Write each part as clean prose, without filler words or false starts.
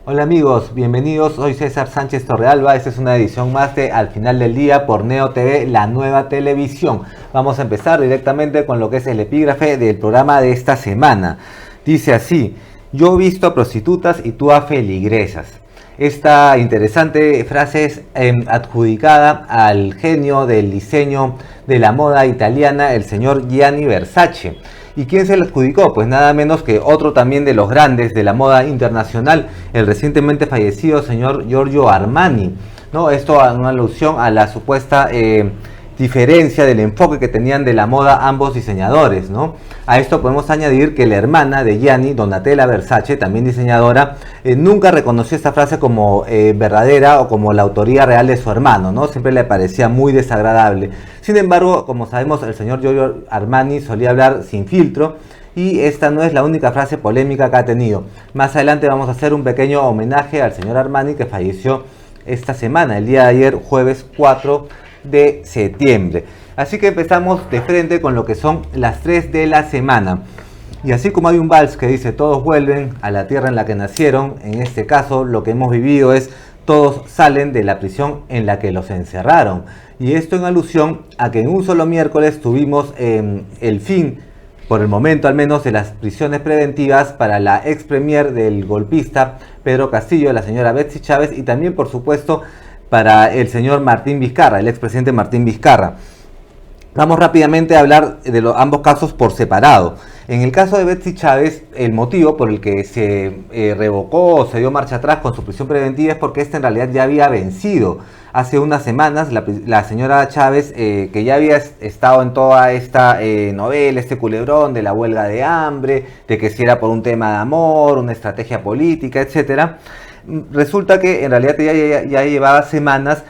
Hola amigos, bienvenidos, soy César Sánchez Torrealba, esta es una edición más de Al Final del Día por Neo TV, la nueva televisión. Vamos a empezar directamente con lo que es el epígrafe del programa de esta semana. Dice así: yo he visto a prostitutas y tú a feligresas. Esta interesante frase es adjudicada al genio del diseño de la moda italiana, el señor Gianni Versace. ¿Y quién se le adjudicó? Pues nada menos que otro también de los grandes de la moda internacional, el recientemente fallecido señor Giorgio Armani, ¿no? Esto en alusión a la supuesta diferencia del enfoque que tenían de la moda ambos diseñadores, ¿no? A esto podemos añadir que la hermana de Gianni, Donatella Versace, también diseñadora, nunca reconoció esta frase como verdadera o como la autoría real de su hermano, ¿no? Siempre le parecía muy desagradable. Sin embargo, como sabemos, el señor Giorgio Armani solía hablar sin filtro, y esta no es la única frase polémica que ha tenido. Más adelante vamos a hacer un pequeño homenaje al señor Armani, que falleció esta semana, el día de ayer, jueves 4 de septiembre. Así que empezamos de frente con lo que son las 3 de la semana. Y así como hay un vals que dice todos vuelven a la tierra en la que nacieron, en este caso lo que hemos vivido es todos salen de la prisión en la que los encerraron. Y esto en alusión a que en un solo miércoles tuvimos el fin, por el momento al menos, de las prisiones preventivas para la ex premier del golpista Pedro Castillo, la señora Betsy Chávez, y también por supuesto para el señor Martín Vizcarra, el expresidente Martín Vizcarra. Vamos rápidamente a hablar de ambos casos por separado. En el caso de Betsy Chávez, el motivo por el que se revocó o se dio marcha atrás con su prisión preventiva es porque esta en realidad ya había vencido. Hace unas semanas la señora Chávez, que ya había estado en toda esta novela, este culebrón de la huelga de hambre, de que si era por un tema de amor, una estrategia política, etcétera, resulta que en realidad ya llevaba semanas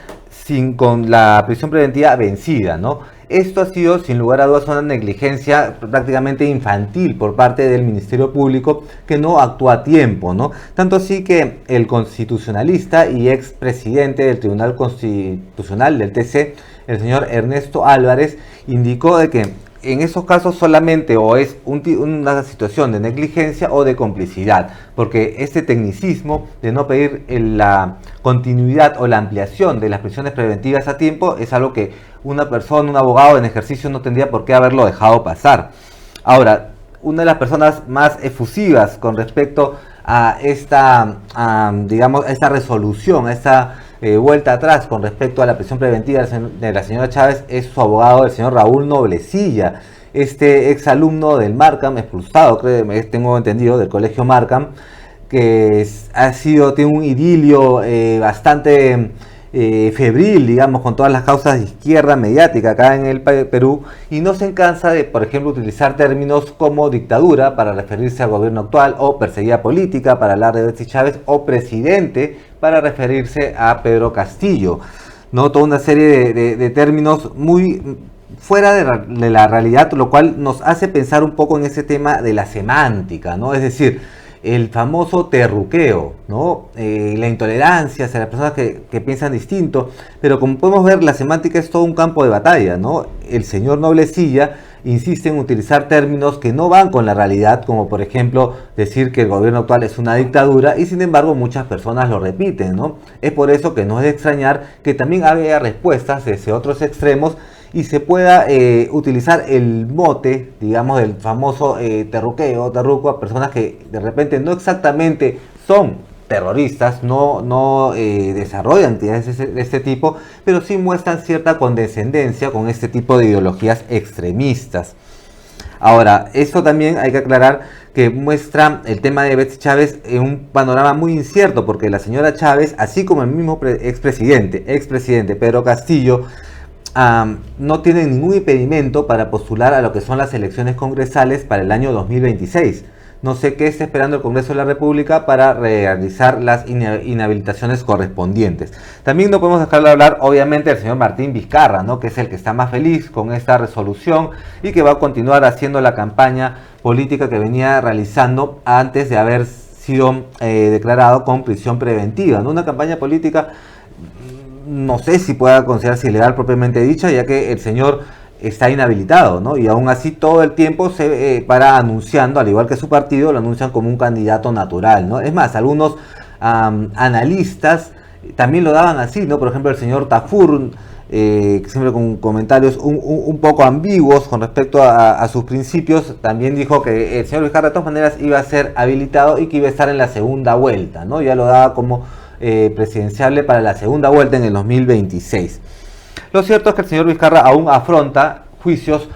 con la prisión preventiva vencida, ¿no? Esto ha sido, sin lugar a dudas, una negligencia prácticamente infantil por parte del Ministerio Público, que no actúa a tiempo, ¿no? Tanto así que el constitucionalista y expresidente del Tribunal Constitucional del TC, el señor Ernesto Álvarez, indicó de que en esos casos solamente o es una situación de negligencia o de complicidad, porque este tecnicismo de no pedir la continuidad o la ampliación de las prisiones preventivas a tiempo es algo que una persona, un abogado en ejercicio no tendría por qué haberlo dejado pasar. Ahora, una de las personas más efusivas con respecto a esta, digamos, a esta resolución, a esta vuelta atrás con respecto a la prisión preventiva de la señora Chávez es su abogado, el señor Raúl Noblecilla, este exalumno del Markham, expulsado, tengo entendido, del colegio Markham, que tiene un idilio bastante febril, digamos, con todas las causas de izquierda mediática acá en el Perú, y no se cansa de, por ejemplo, utilizar términos como dictadura para referirse al gobierno actual, o perseguida política para hablar de Betsy Chávez, o presidente para referirse a Pedro Castillo, ¿no? Toda una serie de términos muy fuera de la realidad, lo cual nos hace pensar un poco en ese tema de la semántica, ¿no? Es decir, el famoso terruqueo, ¿no? La intolerancia hacia las personas que piensan distinto, pero como podemos ver, la semántica es todo un campo de batalla, ¿no? El señor Noblecilla insiste en utilizar términos que no van con la realidad, como por ejemplo decir que el gobierno actual es una dictadura, y sin embargo muchas personas lo repiten, ¿no? Es por eso que no es de extrañar que también haya respuestas desde otros extremos y se pueda utilizar el mote, digamos, del famoso terruco a personas que de repente no exactamente son terroristas, no desarrollan actividades de este tipo, pero sí muestran cierta condescendencia con este tipo de ideologías extremistas. Ahora, esto también hay que aclarar que muestra el tema de Betsy Chávez en un panorama muy incierto, porque la señora Chávez, así como el mismo expresidente Pedro Castillo, no tienen ningún impedimento para postular a lo que son las elecciones congresales para el año 2026. No sé qué está esperando el Congreso de la República para realizar las inhabilitaciones correspondientes. También no podemos dejar de hablar, obviamente, del señor Martín Vizcarra, ¿no? Que es el que está más feliz con esta resolución y que va a continuar haciendo la campaña política que venía realizando antes de haber sido declarado con prisión preventiva, ¿no? Una campaña política, no sé si pueda considerarse ilegal propiamente dicha, ya que el señor está inhabilitado, ¿no? Y aún así todo el tiempo se para anunciando, al igual que su partido, lo anuncian como un candidato natural, ¿no? Es más, algunos analistas también lo daban así, ¿no? Por ejemplo, el señor Tafur, siempre con comentarios un poco ambiguos con respecto a sus principios, también dijo que el señor Vizcarra de todas maneras iba a ser habilitado y que iba a estar en la segunda vuelta, ¿no? Ya lo daba como presidenciable para la segunda vuelta en el 2026. Lo cierto es que el señor Vizcarra aún afronta juicios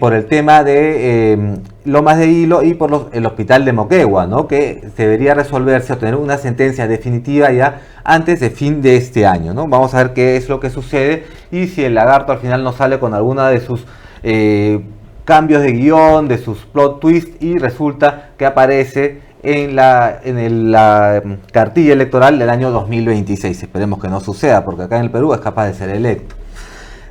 por el tema de Lomas de Hilo y por el hospital de Moquegua, ¿no? Que debería resolverse o tener una sentencia definitiva ya antes de fin de este año, ¿no? Vamos a ver qué es lo que sucede y si el lagarto al final no sale con alguna de sus cambios de guión, de sus plot twists, y resulta que aparece en la cartilla electoral del año 2026. Esperemos que no suceda, porque acá en el Perú es capaz de ser electo.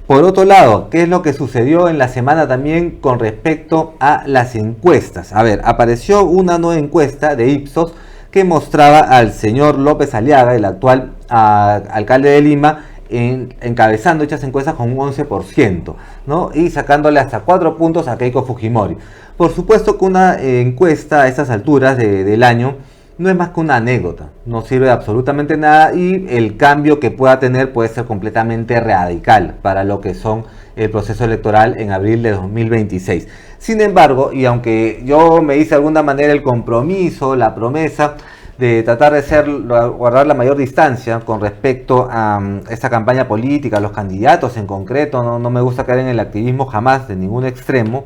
Por otro lado, ¿qué es lo que sucedió en la semana también con respecto a las encuestas? A ver, apareció una nueva encuesta de Ipsos que mostraba al señor López Aliaga, el actual alcalde de Lima, encabezando dichas encuestas con un 11%, ¿no? Y sacándole hasta 4 puntos a Keiko Fujimori. Por supuesto que una encuesta a estas alturas del año no es más que una anécdota, no sirve de absolutamente nada, y el cambio que pueda tener puede ser completamente radical para lo que son el proceso electoral en abril de 2026. Sin embargo, y aunque yo me hice de alguna manera el compromiso, la promesa de tratar de guardar la mayor distancia con respecto a esta campaña política, a los candidatos en concreto, no me gusta caer en el activismo jamás de ningún extremo,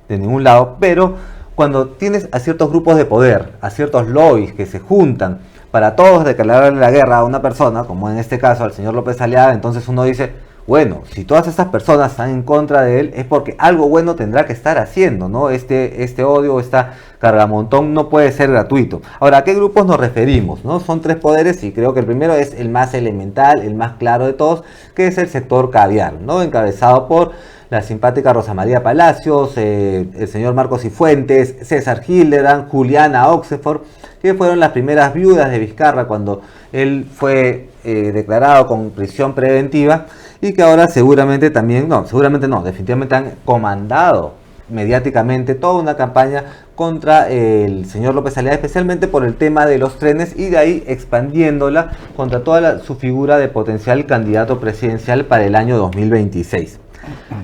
de ningún lado, pero cuando tienes a ciertos grupos de poder, a ciertos lobbies que se juntan para todos declararle la guerra a una persona, como en este caso al señor López Aliaga, entonces uno dice, bueno, si todas estas personas están en contra de él, es porque algo bueno tendrá que estar haciendo, ¿no? Este odio, esta cargamontón no puede ser gratuito. Ahora, ¿a qué grupos nos referimos, no? Son 3 poderes y creo que el primero es el más elemental, el más claro de todos, que es el sector caviar, ¿no? Encabezado por la simpática Rosa María Palacios, el señor Marcos Cifuentes, César Hildebrand, Juliana Oxenford, que fueron las primeras viudas de Vizcarra cuando él fue declarado con prisión preventiva, y que ahora definitivamente han comandado mediáticamente toda una campaña contra el señor López Aliaga, especialmente por el tema de los trenes, y de ahí expandiéndola contra toda su figura de potencial candidato presidencial para el año 2026.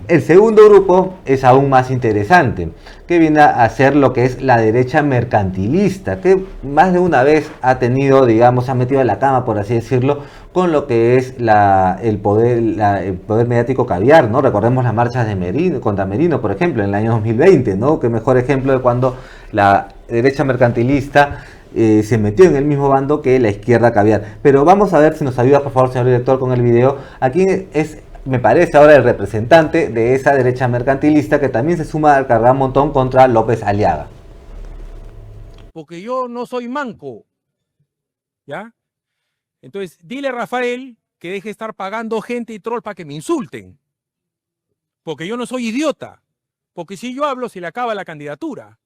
El segundo grupo es aún más interesante, que viene a ser lo que es la derecha mercantilista, que más de una vez ha tenido, digamos, ha metido en la cama, por así decirlo, con lo que es el poder mediático caviar, ¿no? Recordemos las marchas de contra Merino, por ejemplo, en el año 2020, ¿no? Qué mejor ejemplo de cuando la derecha mercantilista se metió en el mismo bando que la izquierda caviar. Pero vamos a ver si nos ayuda, por favor, señor director, con el video. Aquí me parece ahora el representante de esa derecha mercantilista que también se suma al cargamontón contra López Aliaga. Porque yo no soy manco, ¿ya? Entonces, dile a Rafael que deje de estar pagando gente y troll para que me insulten. Porque yo no soy idiota. Porque si yo hablo, se le acaba la candidatura.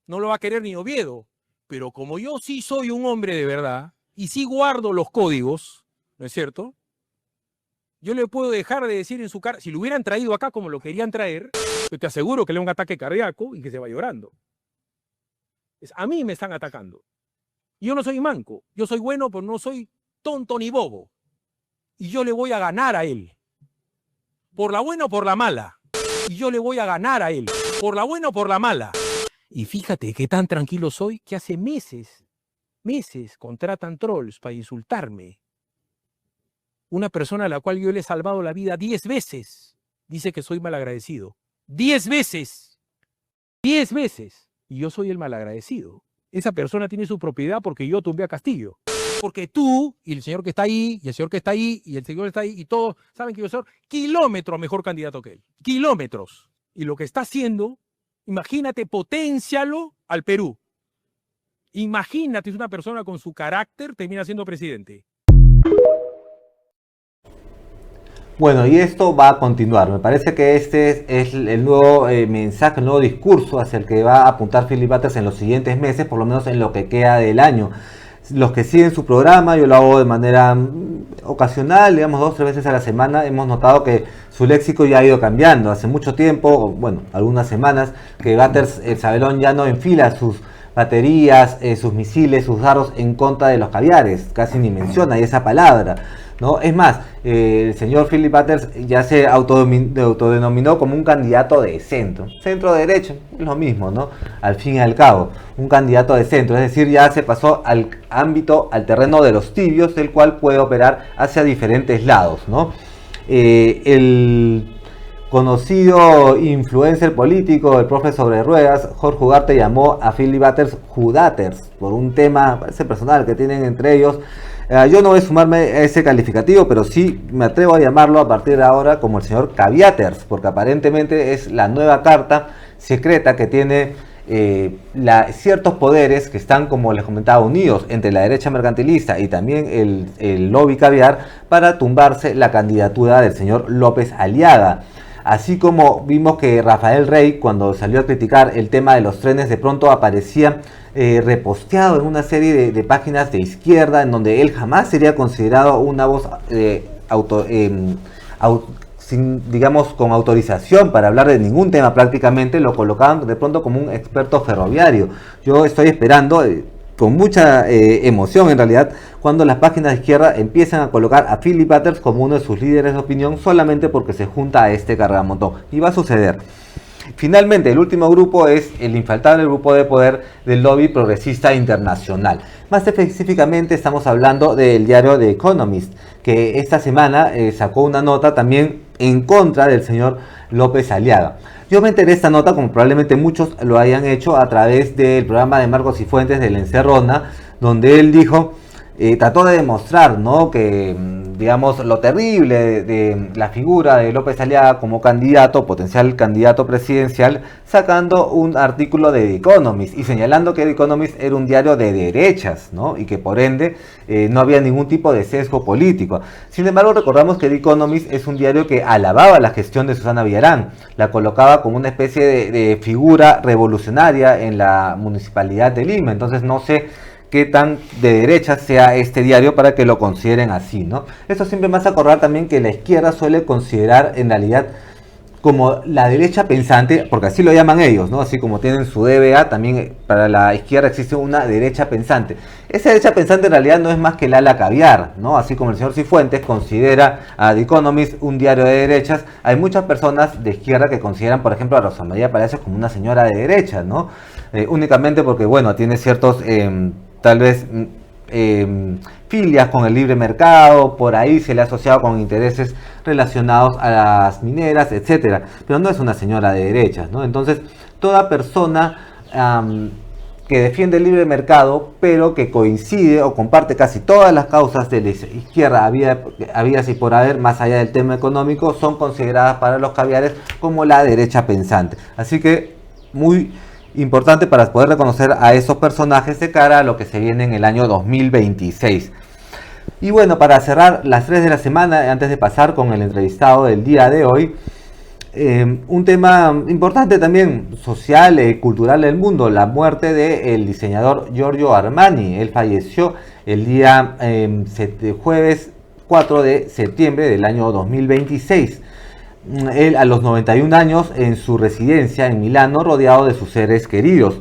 No lo va a querer ni Oviedo. Pero como yo sí soy un hombre de verdad y sí guardo los códigos, ¿no es cierto? Yo le puedo dejar de decir en su cara, si lo hubieran traído acá como lo querían traer, yo te aseguro que le da un ataque cardíaco y que se va llorando. A mí me están atacando. Yo no soy manco, yo soy bueno, pero no soy tonto ni bobo. Y yo le voy a ganar a él. Por la buena o por la mala. Y yo le voy a ganar a él. Por la buena o por la mala. Y fíjate que tan tranquilo soy que hace meses contratan trolls para insultarme. Una persona a la cual yo le he salvado la vida 10 veces, dice que soy malagradecido. 10 veces. 10 veces. Y yo soy el malagradecido. Esa persona tiene su propiedad porque yo tumbé a Castillo. Porque tú, y el señor que está ahí, y el señor que está ahí, y el señor que está ahí, y todos saben que yo soy kilómetros mejor candidato que él. Kilómetros. Y lo que está haciendo, imagínate, poténcialo al Perú. Imagínate, es una persona con su carácter, termina siendo presidente. Bueno, y esto va a continuar. Me parece que este es el nuevo mensaje, el nuevo discurso hacia el que va a apuntar Philip Butters en los siguientes meses, por lo menos en lo que queda del año. Los que siguen su programa, yo lo hago de manera ocasional, digamos 2 o 3 veces a la semana, hemos notado que su léxico ya ha ido cambiando. Hace mucho tiempo, bueno, algunas semanas, que Batters, el Sabelón, ya no enfila sus baterías, sus misiles, sus dardos en contra de los caviares, casi ni menciona esa palabra, ¿no? Es más, el señor Philip Batters ya se autodenominó como un candidato de centro derecho, es lo mismo, ¿no? Al fin y al cabo, un candidato de centro, es decir, ya se pasó al ámbito, al terreno de los tibios, del cual puede operar hacia diferentes lados, ¿no? El conocido influencer político, el profe sobre ruedas, Jorge Ugarte, llamó a Philip Batters Judaters por un tema, parece personal, que tienen entre ellos. Yo no voy a sumarme a ese calificativo, pero sí me atrevo a llamarlo a partir de ahora como el señor Caviaters, porque aparentemente es la nueva carta secreta que tiene ciertos poderes que están, como les comentaba, unidos entre la derecha mercantilista y también el lobby caviar para tumbarse la candidatura del señor López Aliaga. Así como vimos que Rafael Rey, cuando salió a criticar el tema de los trenes, de pronto aparecía reposteado en una serie de páginas de izquierda, en donde él jamás sería considerado una voz digamos, con autorización para hablar de ningún tema prácticamente, lo colocaban de pronto como un experto ferroviario. Yo estoy esperando con mucha emoción en realidad cuando las páginas de izquierda empiezan a colocar a Philip Batters como uno de sus líderes de opinión solamente porque se junta a este cargamontón, y va a suceder. Finalmente, el último grupo es el infaltable grupo de poder del lobby progresista internacional. Más específicamente estamos hablando del diario The Economist, que esta semana sacó una nota también en contra del señor López Aliaga. Yo me enteré de esta nota, como probablemente muchos lo hayan hecho, a través del programa de Marcos y Fuentes de La Encerrona, donde él dijo, trató de demostrar, ¿no?, que, digamos, lo terrible de la figura de López Aliaga como candidato, potencial candidato presidencial, sacando un artículo de The Economist y señalando que The Economist era un diario de derechas, ¿no?, y que por ende no había ningún tipo de sesgo político. Sin embargo, recordamos que The Economist es un diario que alababa la gestión de Susana Villarán, la colocaba como una especie de figura revolucionaria en la municipalidad de Lima. Entonces no sé qué tan de derecha sea este diario para que lo consideren así, ¿no? Esto siempre me hace acordar también que la izquierda suele considerar en realidad como la derecha pensante, porque así lo llaman ellos, ¿no? Así como tienen su DBA, también para la izquierda existe una derecha pensante. Esa derecha pensante en realidad no es más que el ala caviar, ¿no? Así como el señor Cifuentes considera a The Economist un diario de derechas, hay muchas personas de izquierda que consideran, por ejemplo, a Rosa María Palacios como una señora de derecha, ¿no? Únicamente porque, bueno, tiene ciertos, tal vez, filias con el libre mercado, por ahí se le ha asociado con intereses relacionados a las mineras, etcétera, pero no es una señora de derechas, ¿no? Entonces, toda persona que defiende el libre mercado, pero que coincide o comparte casi todas las causas de la izquierda habidas y por haber, más allá del tema económico, son consideradas para los caviares como la derecha pensante. Así que, muy importante para poder reconocer a esos personajes de cara a lo que se viene en el año 2026. Y bueno, para cerrar las 3 de la semana, antes de pasar con el entrevistado del día de hoy, un tema importante también, social y cultural del mundo, la muerte del diseñador Giorgio Armani. Él falleció el día jueves 4 de septiembre del año 2026. Él a los 91 años en su residencia en Milano, rodeado de sus seres queridos.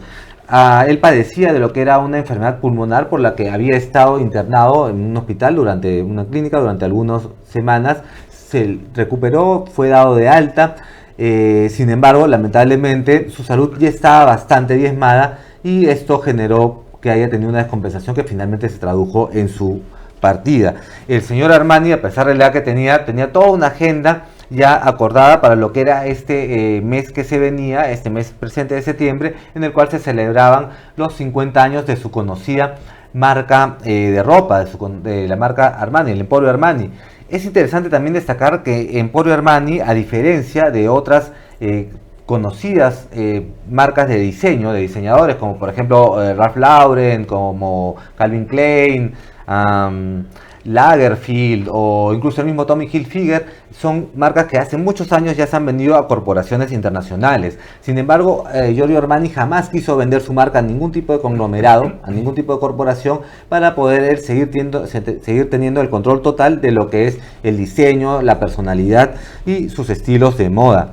Él padecía de lo que era una enfermedad pulmonar por la que había estado internado en un hospital, durante una clínica, durante algunas semanas. Se recuperó, fue dado de alta, sin embargo, lamentablemente su salud ya estaba bastante diezmada y esto generó que haya tenido una descompensación que finalmente se tradujo en su partida. El señor Armani, a pesar de la edad que tenía toda una agenda ya acordada para lo que era este mes que se venía, este mes presente de septiembre, en el cual se celebraban los 50 años de su conocida marca de ropa, de la marca Armani, el Emporio Armani. Es interesante también destacar que Emporio Armani, a diferencia de otras conocidas marcas de diseño, de diseñadores, como por ejemplo Ralph Lauren, como Calvin Klein, Lagerfeld o incluso el mismo Tommy Hilfiger son marcas que hace muchos años ya se han vendido a corporaciones internacionales. Sin embargo, Giorgio Armani jamás quiso vender su marca a ningún tipo de conglomerado, a ningún tipo de corporación, para poder él seguir teniendo el control total de lo que es el diseño, la personalidad y sus estilos de moda.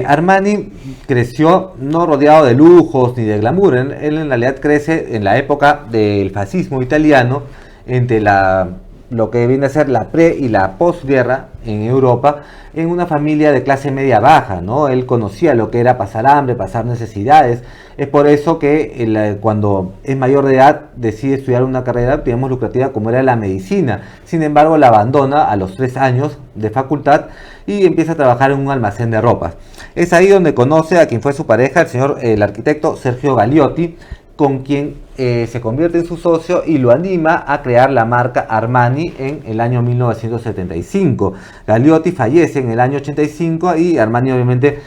Armani creció no rodeado de lujos ni de glamour. Él en realidad crece en la época del fascismo italiano, entre lo que viene a ser la pre y la posguerra en Europa, en una familia de clase media baja, ¿no? Él conocía lo que era pasar hambre, pasar necesidades. Es por eso que cuando es mayor de edad decide estudiar una carrera, digamos, lucrativa como era la medicina. Sin embargo, la abandona a los 3 años de facultad y empieza a trabajar en un almacén de ropas. Es ahí donde conoce a quien fue su pareja, el arquitecto Sergio Galliotti, con quien se convierte en su socio y lo anima a crear la marca Armani en el año 1975. Galliotti fallece en el año 85 y Armani obviamente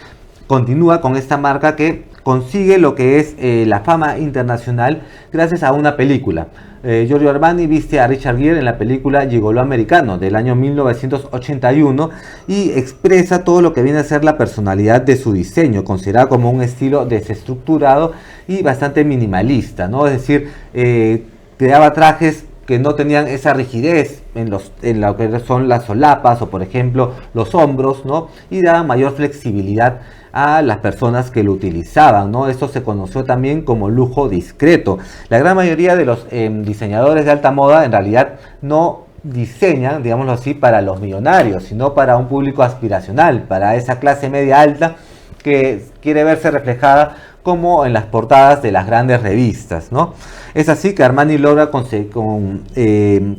continúa con esta marca que consigue lo que es la fama internacional gracias a una película. Giorgio Armani viste a Richard Gere en la película Gigoló Americano del año 1981 y expresa todo lo que viene a ser la personalidad de su diseño, considerado como un estilo desestructurado y bastante minimalista, ¿no? Es decir, creaba trajes que no tenían esa rigidez en lo que son las solapas o por ejemplo los hombros, ¿no? Y daban mayor flexibilidad a las personas que lo utilizaban, ¿no? Esto se conoció también como lujo discreto. La gran mayoría de los diseñadores de alta moda en realidad no diseñan, digámoslo así, para los millonarios, sino para un público aspiracional, para esa clase media alta que quiere verse reflejada como en las portadas de las grandes revistas, ¿no? Es así que Armani logra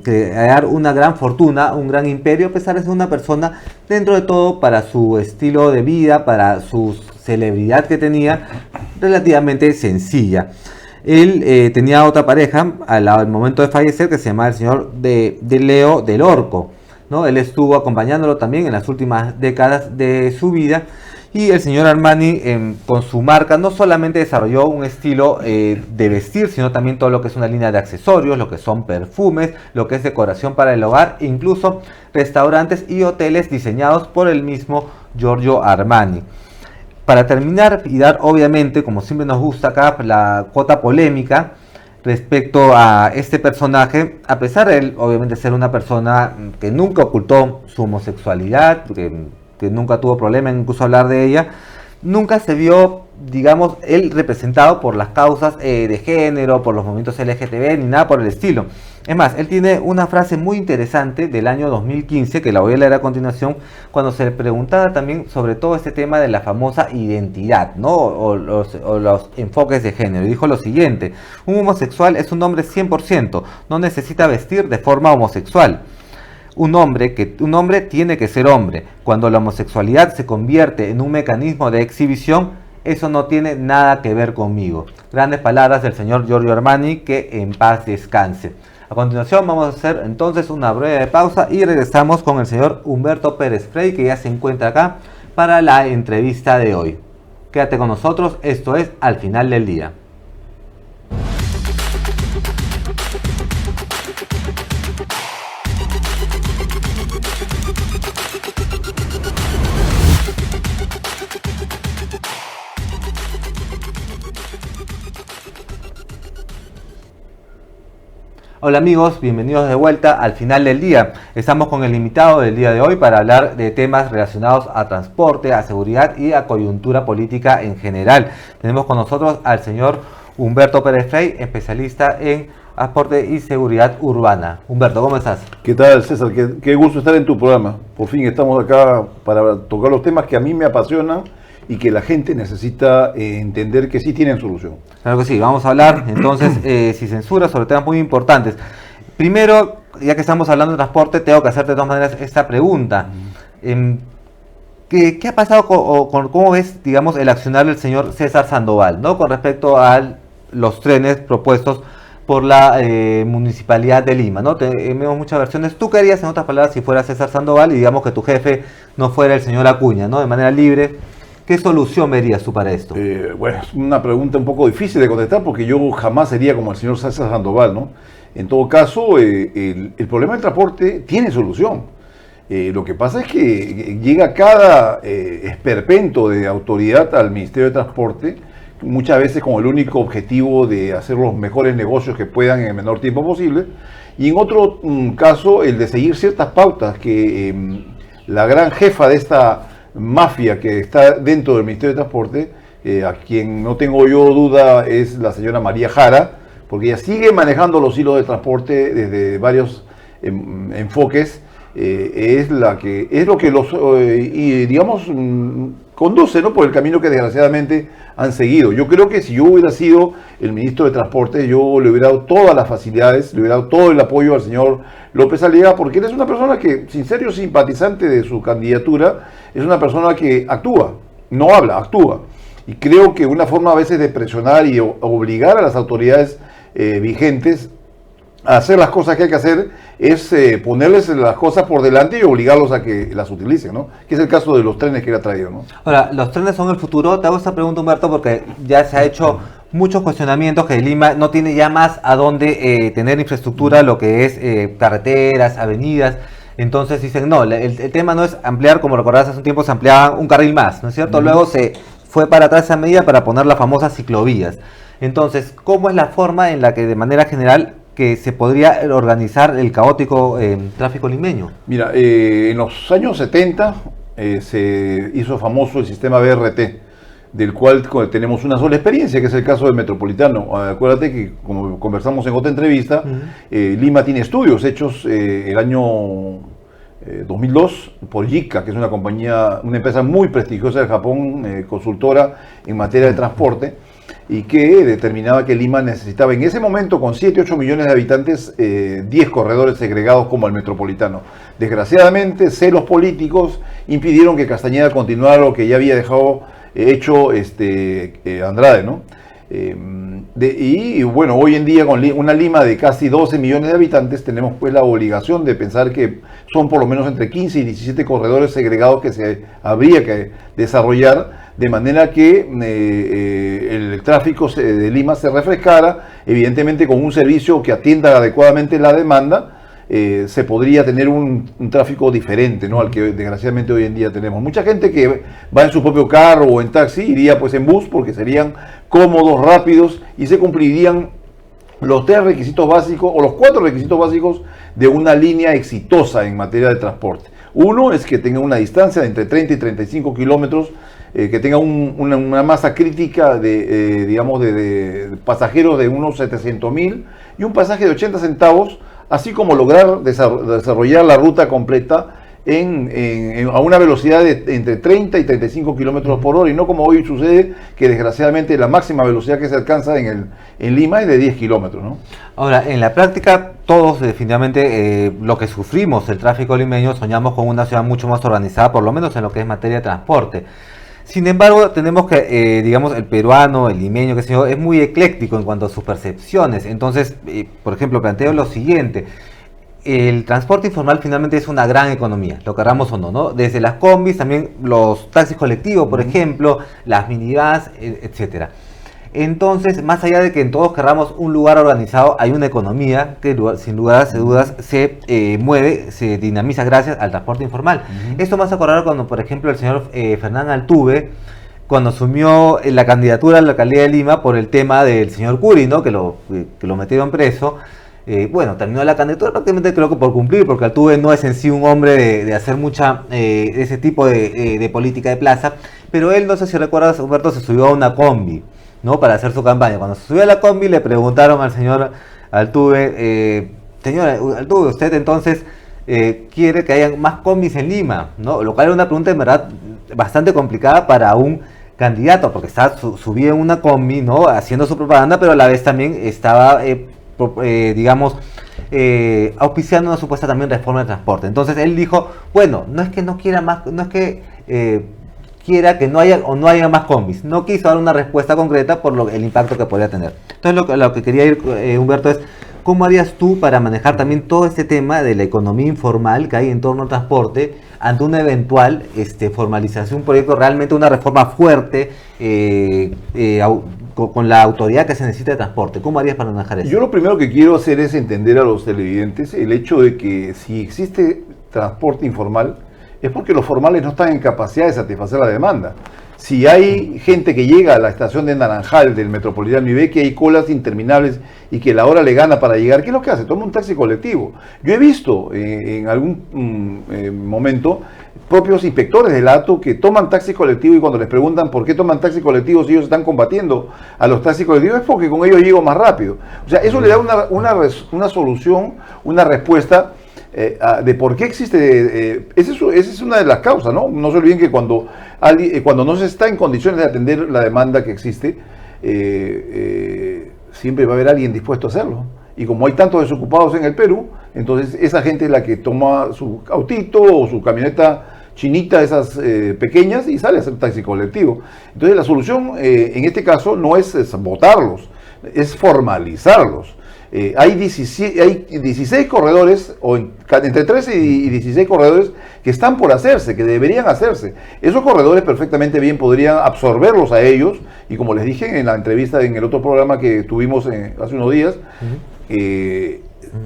crear una gran fortuna, un gran imperio, a pesar de ser una persona, dentro de todo, para su estilo de vida, para su celebridad que tenía, relativamente sencilla. Él tenía otra pareja al momento de fallecer que se llamaba el señor de Leo del Orco, ¿no? Él estuvo acompañándolo también en las últimas décadas de su vida. Y el señor Armani con su marca no solamente desarrolló un estilo de vestir, sino también todo lo que es una línea de accesorios, lo que son perfumes, lo que es decoración para el hogar, incluso restaurantes y hoteles diseñados por el mismo Giorgio Armani. Para terminar y dar obviamente, como siempre nos gusta acá, la cuota polémica respecto a este personaje, a pesar de él obviamente ser una persona que nunca ocultó su homosexualidad, que nunca tuvo problema en incluso hablar de ella, nunca se vio, digamos, él representado por las causas de género, por los movimientos LGTB, ni nada por el estilo. Es más, él tiene una frase muy interesante del año 2015, que la voy a leer a continuación, cuando se le preguntaba también sobre todo este tema de la famosa identidad, ¿no? O los enfoques de género. Y dijo lo siguiente: un homosexual es un hombre 100%, no necesita vestir de forma homosexual. Un hombre tiene que ser hombre. Cuando la homosexualidad se convierte en un mecanismo de exhibición, eso no tiene nada que ver conmigo. Grandes palabras del señor Giorgio Armani, que en paz descanse. A continuación vamos a hacer entonces una breve pausa y regresamos con el señor Humberto Pérez Frey, que ya se encuentra acá para la entrevista de hoy. Quédate con nosotros, esto es Al Final del Día. Hola amigos, bienvenidos de vuelta al Final del Día. Estamos con el invitado del día de hoy para hablar de temas relacionados a transporte, a seguridad y a coyuntura política en general. Tenemos con nosotros al señor Humberto Pérez Frey, especialista en transporte y seguridad urbana. Humberto, ¿cómo estás? ¿Qué tal, César? Qué gusto estar en tu programa. Por fin estamos acá para tocar los temas que a mí me apasionan y que la gente necesita entender que sí tienen solución. Claro que sí, vamos a hablar entonces sin censura sobre temas muy importantes. Primero, ya que estamos hablando de transporte, tengo que hacerte de todas maneras esta pregunta. ¿Qué ha pasado con cómo ves, digamos, el accionar del señor César Sandoval, ¿no? Con respecto a los trenes propuestos por la Municipalidad de Lima, ¿no? Tenemos muchas versiones. ¿Tú qué harías, en otras palabras, si fuera César Sandoval y digamos que tu jefe no fuera el señor Acuña, ¿no? De manera libre, ¿Qué solución verías tú para esto? Bueno, es una pregunta un poco difícil de contestar porque yo jamás sería como el señor César Sandoval, ¿no? En todo caso, el problema del transporte tiene solución. Lo que pasa es que llega cada esperpento de autoridad al Ministerio de Transporte, muchas veces con el único objetivo de hacer los mejores negocios que puedan en el menor tiempo posible, y en otro caso el de seguir ciertas pautas que la gran jefa de esta mafia que está dentro del Ministerio de Transporte, a quien no tengo yo duda es la señora María Jara, porque ella sigue manejando los hilos de transporte desde varios enfoques, es lo que los, digamos, conduce, ¿no?, por el camino que desgraciadamente han seguido. Yo creo que si yo hubiera sido el ministro de Transporte, yo le hubiera dado todas las facilidades, le hubiera dado todo el apoyo al señor López Aliaga, porque él es una persona que, sin ser yo simpatizante de su candidatura, es una persona que actúa, no habla, actúa. Y creo que una forma a veces de presionar y obligar a las autoridades vigentes a hacer las cosas que hay que hacer es ponerles las cosas por delante y obligarlos a que las utilicen, ¿no? Que es el caso de los trenes que él ha traído, ¿no? Ahora, ¿los trenes son el futuro? Te hago esta pregunta, Humberto, porque ya se ha hecho muchos cuestionamientos que Lima no tiene ya más a dónde tener infraestructura, lo que es carreteras, avenidas. Entonces dicen, no, el tema no es ampliar, como recordás hace un tiempo se ampliaba un carril más, ¿no es cierto? Luego se fue para atrás esa medida para poner las famosas ciclovías. Entonces, ¿cómo es la forma en la que de manera general que se podría organizar el caótico tráfico limeño? Mira, en los años 70 se hizo famoso el sistema BRT, del cual tenemos una sola experiencia, que es el caso del Metropolitano. Acuérdate que, como conversamos en otra entrevista, Lima tiene estudios hechos el año 2002 por JICA, que es una compañía, una empresa muy prestigiosa de Japón, consultora en materia de transporte, y que determinaba que Lima necesitaba en ese momento, con 7-8 millones de habitantes, 10 corredores segregados como el Metropolitano. Desgraciadamente, celos políticos impidieron que Castañeda continuara lo que ya había dejado hecho Andrade, ¿no? Y bueno, hoy en día con una Lima de casi 12 millones de habitantes tenemos pues la obligación de pensar que son por lo menos entre 15 y 17 corredores segregados que se habría que desarrollar, de manera que el tráfico de Lima se refrescara, evidentemente con un servicio que atienda adecuadamente la demanda. Se podría tener un tráfico diferente, ¿no?, al que desgraciadamente hoy en día tenemos. Mucha gente que va en su propio carro o en taxi iría pues en bus porque serían cómodos, rápidos y se cumplirían los 3 requisitos básicos o los 4 requisitos básicos de una línea exitosa en materia de transporte. Uno es que tenga una distancia de entre 30 y 35 kilómetros, que tenga una masa crítica de pasajeros de unos 700.000 y un pasaje de 80 centavos, así como lograr desarrollar la ruta completa a una velocidad de entre 30 y 35 kilómetros por hora, y no como hoy sucede, que desgraciadamente la máxima velocidad que se alcanza en Lima es de 10 kilómetros, ¿no? Ahora, en la práctica, todos definitivamente lo que sufrimos el tráfico limeño, soñamos con una ciudad mucho más organizada, por lo menos en lo que es materia de transporte. Sin embargo, tenemos que, digamos, el peruano, el limeño, qué sé yo, es muy ecléctico en cuanto a sus percepciones. Entonces, por ejemplo, planteo lo siguiente. El transporte informal finalmente es una gran economía, lo queramos o no, ¿no? Desde las combis, también los taxis colectivos, por ejemplo, las minivans, etcétera. Entonces, más allá de que en todos querramos un lugar organizado, hay una economía que sin lugar a dudas se mueve, se dinamiza gracias al transporte informal. Esto me hace acordar cuando, por ejemplo, el señor Fernán Altuve, cuando asumió la candidatura a la alcaldía de Lima por el tema del señor Curi, ¿no?, que lo metieron preso. Bueno, terminó la candidatura prácticamente creo que por cumplir, porque Altuve no es en sí un hombre de hacer mucha ese tipo de política de plaza, pero él, no sé si recuerdas, Humberto, se subió a una combi, ¿no?, para hacer su campaña. Cuando se subió a la combi le preguntaron al señor Altuve, señor Altuve, usted entonces quiere que haya más combis en Lima, ¿no? Lo cual era una pregunta en verdad bastante complicada para un candidato, porque estaba subido en una combi, ¿no?, haciendo su propaganda, pero a la vez también estaba auspiciando una supuesta también reforma de transporte. Entonces él dijo, bueno, no es que no quiera más, no es que quiera que no haya o no haya más combis, no quiso dar una respuesta concreta por el impacto que podría tener. Entonces lo que quería ir, Humberto, es ¿cómo harías tú para manejar también todo este tema de la economía informal que hay en torno al transporte ante una eventual formalización, un proyecto, realmente una reforma fuerte con la autoridad que se necesita de transporte? ¿Cómo harías para manejar eso? Yo lo primero que quiero hacer es entender a los televidentes el hecho de que si existe transporte informal es porque los formales no están en capacidad de satisfacer la demanda. Si hay gente que llega a la estación de Naranjal del Metropolitano y ve que hay colas interminables y que la hora le gana para llegar, ¿qué es lo que hace? Toma un taxi colectivo. Yo he visto en algún momento propios inspectores del ATO que toman taxi colectivo, y cuando les preguntan por qué toman taxi colectivo si ellos están combatiendo a los taxis colectivos, es porque con ellos llego más rápido. O sea, eso le da una solución, una respuesta de por qué existe. Esa es una de las causas, ¿no? No se olviden que cuando no se está en condiciones de atender la demanda que existe, siempre va a haber alguien dispuesto a hacerlo. Y como hay tantos desocupados en el Perú, entonces esa gente es la que toma su autito o su camioneta chinita, esas pequeñas, y sale a hacer taxi colectivo. Entonces la solución en este caso no es botarlos, es formalizarlos. Hay 16 corredores, o entre 13 y 16 corredores que están por hacerse, que deberían hacerse. Esos corredores perfectamente bien podrían absorberlos a ellos, y como les dije en la entrevista en el otro programa que tuvimos hace unos días,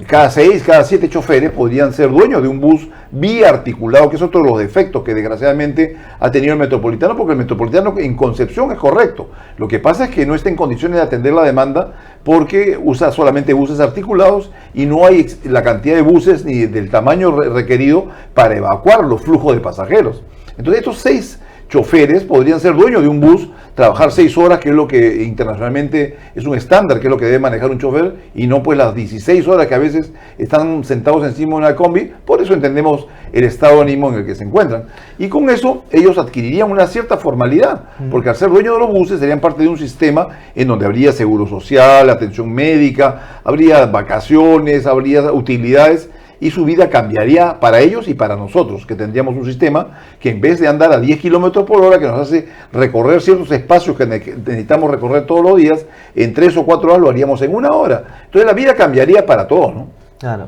cada 6, cada 7 choferes podrían ser dueños de un bus biarticulado, que es otro de los defectos que desgraciadamente ha tenido el Metropolitano, porque el Metropolitano en concepción es correcto. Lo que pasa es que no está en condiciones de atender la demanda porque usa solamente buses articulados y no hay la cantidad de buses ni del tamaño requerido para evacuar los flujos de pasajeros. Entonces estos 6 choferes podrían ser dueños de un bus, trabajar 6 horas, que es lo que internacionalmente es un estándar, que es lo que debe manejar un chofer, y no pues las 16 horas que a veces están sentados encima de una combi. Por eso entendemos el estado de ánimo en el que se encuentran. Y con eso ellos adquirirían una cierta formalidad, porque al ser dueños de los buses serían parte de un sistema en donde habría seguro social, atención médica, habría vacaciones, habría utilidades, y su vida cambiaría para ellos y para nosotros, que tendríamos un sistema que en vez de andar a 10 kilómetros por hora, que nos hace recorrer ciertos espacios que necesitamos recorrer todos los días, en 3 o 4 horas lo haríamos en 1 hora. Entonces la vida cambiaría para todos, ¿no? Claro.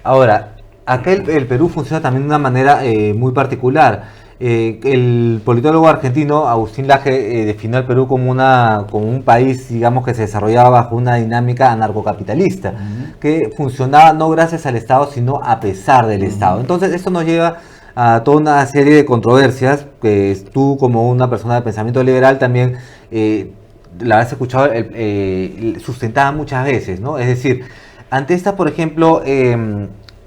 Ahora, acá el Perú funciona también de una manera muy particular. El politólogo argentino Agustín Laje definió al Perú como un país, digamos, que se desarrollaba bajo una dinámica anarcocapitalista, que funcionaba no gracias al Estado, sino a pesar del Estado. Entonces esto nos lleva a toda una serie de controversias que tú, como una persona de pensamiento liberal, también la has escuchado sustentada muchas veces, ¿no? Es decir, ante esta, por ejemplo,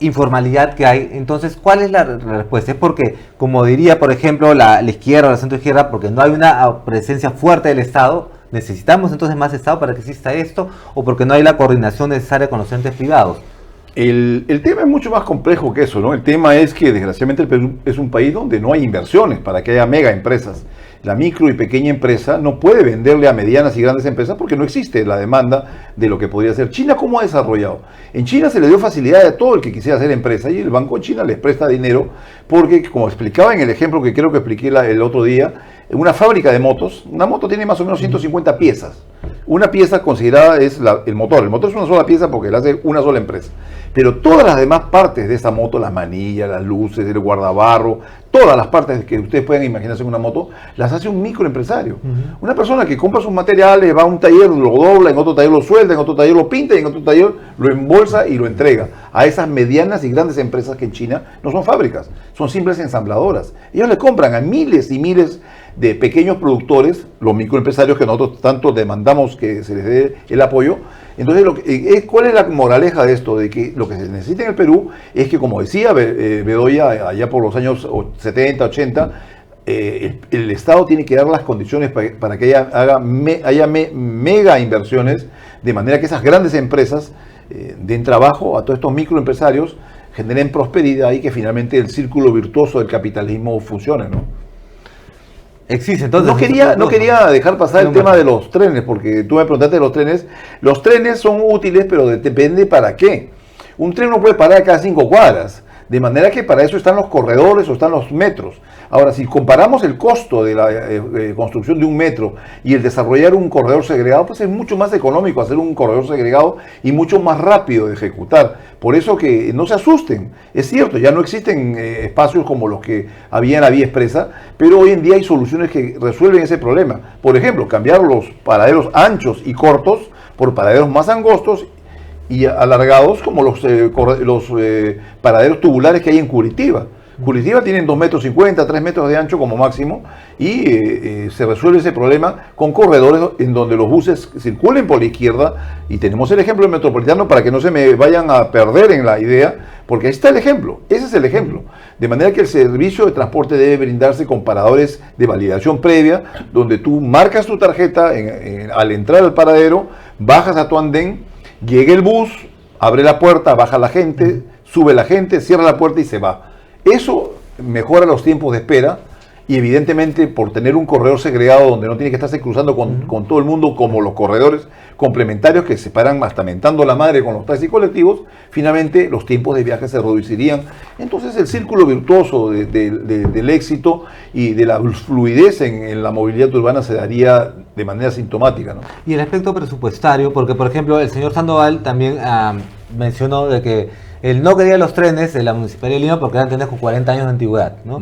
informalidad que hay, entonces, ¿cuál es la respuesta? Es porque, como diría, por ejemplo, la izquierda o la centroizquierda, porque no hay una presencia fuerte del Estado, necesitamos entonces más Estado para que exista esto, o porque no hay la coordinación necesaria con los entes privados. El tema es mucho más complejo que eso, ¿no? El tema es que desgraciadamente el Perú es un país donde no hay inversiones para que haya mega empresas. La micro y pequeña empresa no puede venderle a medianas y grandes empresas porque no existe la demanda de lo que podría ser. China, ¿cómo ha desarrollado? En China se le dio facilidad a todo el que quisiera hacer empresa, y el Banco de China les presta dinero porque, como explicaba en el ejemplo que creo que expliqué el otro día, en una fábrica de motos, una moto tiene más o menos 150 piezas. Una pieza considerada es el motor. El motor es una sola pieza porque la hace una sola empresa. Pero todas las demás partes de esa moto, las manillas, las luces, el guardabarro, todas las partes que ustedes puedan imaginarse en una moto, las hace un microempresario. Una persona que compra sus materiales, va a un taller, lo dobla, en otro taller lo suelda, en otro taller lo pinta, y en otro taller lo embolsa y lo entrega a esas medianas y grandes empresas que en China no son fábricas, son simples ensambladoras. Ellos le compran a miles y miles de pequeños productores, los microempresarios que nosotros tanto demandamos que se les dé el apoyo. Entonces, ¿cuál es la moraleja de esto? De que lo que se necesita en el Perú es que, como decía Bedoya allá por los años 70, 80, el Estado tiene que dar las condiciones para que haya mega inversiones, de manera que esas grandes empresas den trabajo a todos estos microempresarios, generen prosperidad y que finalmente el círculo virtuoso del capitalismo funcione, ¿no? Existe, entonces. No quería dejar pasar el tema de los trenes, porque tú me preguntaste de los trenes. Los trenes son útiles, pero depende para qué. Un tren no puede parar cada 5 cuadras. De manera que para eso están los corredores o están los metros. Ahora, si comparamos el costo de la construcción de un metro y el desarrollar un corredor segregado, pues es mucho más económico hacer un corredor segregado y mucho más rápido de ejecutar. Por eso que no se asusten. Es cierto, ya no existen espacios como los que había en la vía expresa, pero hoy en día hay soluciones que resuelven ese problema. Por ejemplo, cambiar los paraderos anchos y cortos por paraderos más angostos y alargados como los paraderos tubulares que hay en Curitiba. Curitiba tienen 2,50 metros, 3 metros de ancho como máximo y se resuelve ese problema con corredores en donde los buses circulen por la izquierda y tenemos el ejemplo del Metropolitano para que no se me vayan a perder en la idea, porque ahí está el ejemplo, ese es el ejemplo. De manera que el servicio de transporte debe brindarse con paradores de validación previa, donde tú marcas tu tarjeta al entrar al paradero, bajas a tu andén, llega el bus, abre la puerta, baja la gente, sube la gente, cierra la puerta y se va. Eso mejora los tiempos de espera y evidentemente por tener un corredor segregado donde no tiene que estarse cruzando con todo el mundo como los corredores complementarios que se paran hasta mentando la madre con los taxis colectivos, finalmente los tiempos de viaje se reducirían. Entonces el círculo virtuoso del éxito y de la fluidez en la movilidad urbana se daría de manera sintomática, ¿no? Y el aspecto presupuestario, porque por ejemplo el señor Sandoval también mencionó de que él no quería los trenes de la Municipalidad de Lima porque eran trenes con 40 años de antigüedad, ¿no?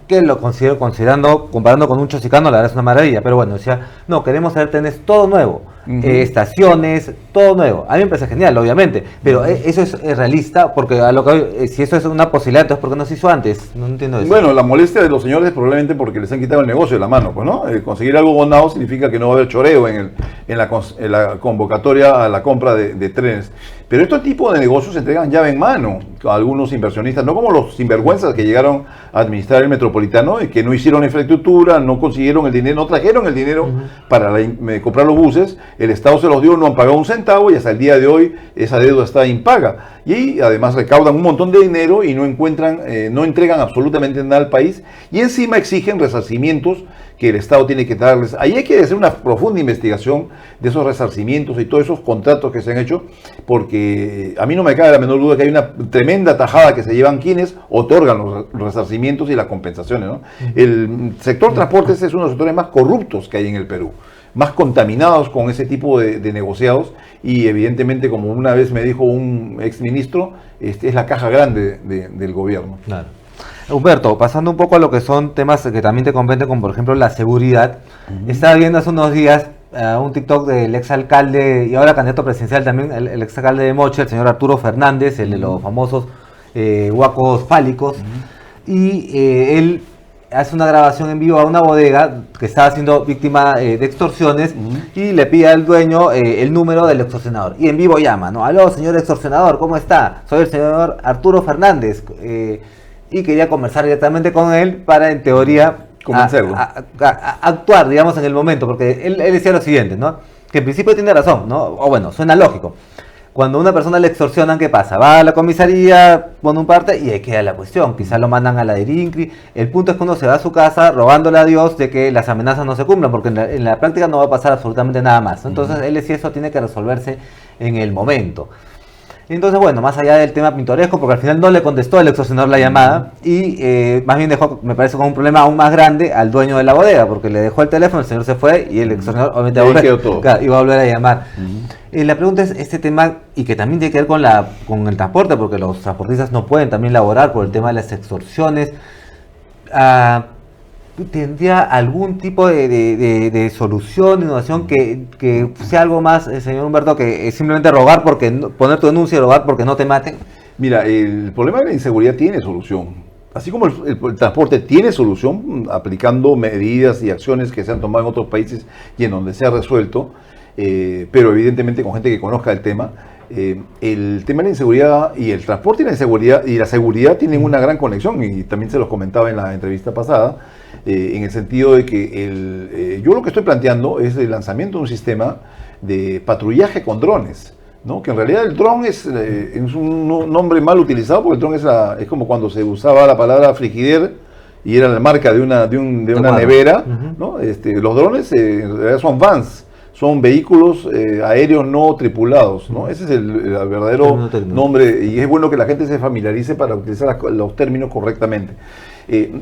Que lo considerando, comparando con un chosicano, la verdad es una maravilla, pero bueno, decía, no, queremos hacer trenes todo nuevo, estaciones, todo nuevo. A mí me parece genial, obviamente, pero eso es realista, porque a lo que si eso es una posibilidad, entonces ¿por qué no se hizo antes? No entiendo eso. Bueno, la molestia de los señores es probablemente porque les han quitado el negocio de la mano, pues, ¿no? Conseguir algo bonado significa que no va a haber choreo en la convocatoria a la compra de trenes. Pero estos tipos de negocios se entregan llave en mano a algunos inversionistas, no como los sinvergüenzas que llegaron a administrar el Metropolitano y que no hicieron infraestructura, no consiguieron el dinero, no trajeron el dinero para comprar los buses, el Estado se los dio, no han pagado un centavo y hasta el día de hoy esa deuda está impaga. Y además recaudan un montón de dinero y no entregan absolutamente nada al país y encima exigen resarcimientos que el Estado tiene que darles. Ahí hay que hacer una profunda investigación de esos resarcimientos y todos esos contratos que se han hecho, porque a mí no me cabe la menor duda que hay una tremenda tajada que se llevan quienes otorgan los resarcimientos y las compensaciones, ¿no? El sector transportes es uno de los sectores más corruptos que hay en el Perú, más contaminados con ese tipo de negociados y evidentemente, como una vez me dijo un exministro, es la caja grande del gobierno. Claro. Humberto, pasando un poco a lo que son temas que también te competen, como por ejemplo la seguridad. Estaba viendo hace unos días un TikTok del exalcalde y ahora candidato presidencial también, el exalcalde de Moche, el señor Arturo Fernández, el de los famosos huacos fálicos. Y él hace una grabación en vivo a una bodega que estaba siendo víctima de extorsiones y le pide al dueño el número del extorsionador. Y en vivo llama, ¿no? Aló, señor extorsionador, ¿cómo está? Soy el señor Arturo Fernández. Y quería conversar directamente con él para, en teoría, convencerlo. Actuar, digamos, en el momento, porque él decía lo siguiente, ¿no? Que en principio tiene razón, ¿no? O bueno, suena lógico. Cuando a una persona le extorsionan, ¿qué pasa? Va a la comisaría, pone un parte y ahí queda la cuestión. Quizás lo mandan a la DIRINCRI. El punto es que uno se va a su casa rogándole a Dios de que las amenazas no se cumplan, porque en la práctica no va a pasar absolutamente nada más. Entonces, él decía eso tiene que resolverse en el momento. Entonces, bueno, más allá del tema pintoresco, porque al final no le contestó el extorsionador la llamada y más bien dejó, me parece, con un problema aún más grande al dueño de la bodega, porque le dejó el teléfono, el señor se fue y el extorsionador obviamente iba a volver a llamar. La pregunta es este tema, y que también tiene que ver con el transporte, porque los transportistas no pueden también laborar por el tema de las extorsiones. ¿Tendría algún tipo de solución, de innovación que sea algo más, señor Humberto, que simplemente rogar porque poner tu denuncia y rogar porque no te maten? Mira, el problema de la inseguridad tiene solución. Así como el transporte tiene solución, aplicando medidas y acciones que se han tomado en otros países y en donde se ha resuelto, pero evidentemente con gente que conozca el tema. El tema de la inseguridad y el transporte y la seguridad tienen una gran conexión, y también se los comentaba en la entrevista pasada, en el sentido de que yo lo que estoy planteando es el lanzamiento de un sistema de patrullaje con drones, ¿no? Que en realidad el dron es un nombre mal utilizado, porque el dron es como cuando se usaba la palabra frigider y era la marca de una nevera, ¿no? Los drones en realidad son vans. son vehículos aéreos no tripulados, ¿no? Ese es el verdadero nombre, y es bueno que la gente se familiarice para utilizar los términos correctamente.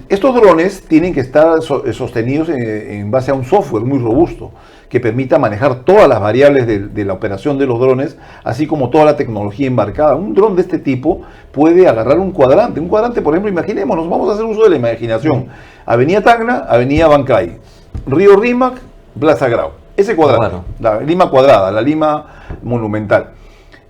Estos drones tienen que estar sostenidos en base a un software muy robusto que permita manejar todas las variables de la operación de los drones, así como toda la tecnología embarcada. Un dron de este tipo puede agarrar un cuadrante, por ejemplo, imaginémonos, vamos a hacer uso de la imaginación. Avenida Tacna, Avenida Bancay, Río Rímac, Plaza Grau. Ese cuadrante, la Lima cuadrada, la Lima monumental.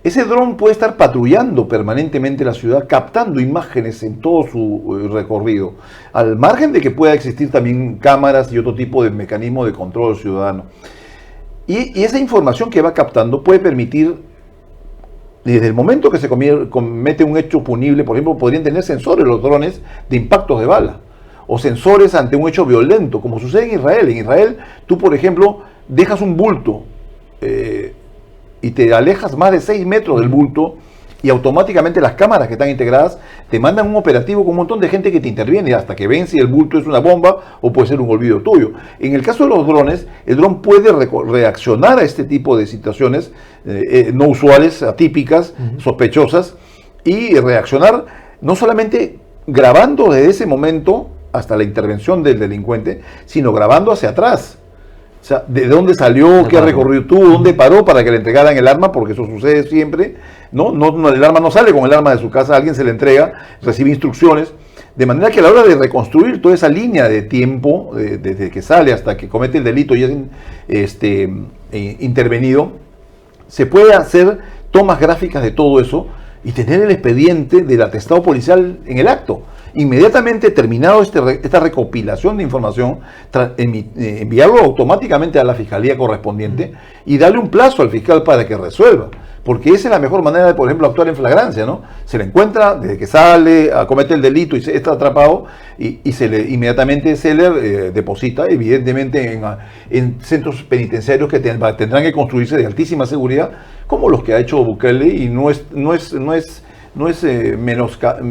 Ese dron puede estar patrullando permanentemente la ciudad, captando imágenes en todo su recorrido, al margen de que pueda existir también cámaras y otro tipo de mecanismo de control ciudadano. Y esa información que va captando puede permitir, desde el momento que se comete un hecho punible, por ejemplo, podrían tener sensores los drones de impactos de bala, o sensores ante un hecho violento, como sucede en Israel. En Israel, tú, por ejemplo, dejas un bulto, y te alejas más de 6 metros del bulto y automáticamente las cámaras que están integradas te mandan un operativo con un montón de gente que te interviene hasta que ven si el bulto es una bomba o puede ser un olvido tuyo. En el caso de los drones, el dron puede reaccionar a este tipo de situaciones no usuales, atípicas, sospechosas, y reaccionar no solamente grabando desde ese momento hasta la intervención del delincuente, sino grabando hacia atrás. O sea, de dónde salió, qué recorrido tuvo, dónde paró para que le entregaran el arma, porque eso sucede siempre, ¿no? El arma no sale con el arma de su casa, alguien se le entrega, recibe instrucciones, de manera que a la hora de reconstruir toda esa línea de tiempo, desde que sale hasta que comete el delito y es intervenido, se puede hacer tomas gráficas de todo eso y tener el expediente del atestado policial en el acto. Inmediatamente terminado esta recopilación de información, enviarlo automáticamente a la fiscalía correspondiente y darle un plazo al fiscal para que resuelva. Porque esa es la mejor manera de, por ejemplo, actuar en flagrancia, ¿no? Se le encuentra desde que sale, comete el delito y está atrapado y inmediatamente se le deposita, evidentemente, en centros penitenciarios que tendrán que construirse de altísima seguridad, como los que ha hecho Bukele, y no es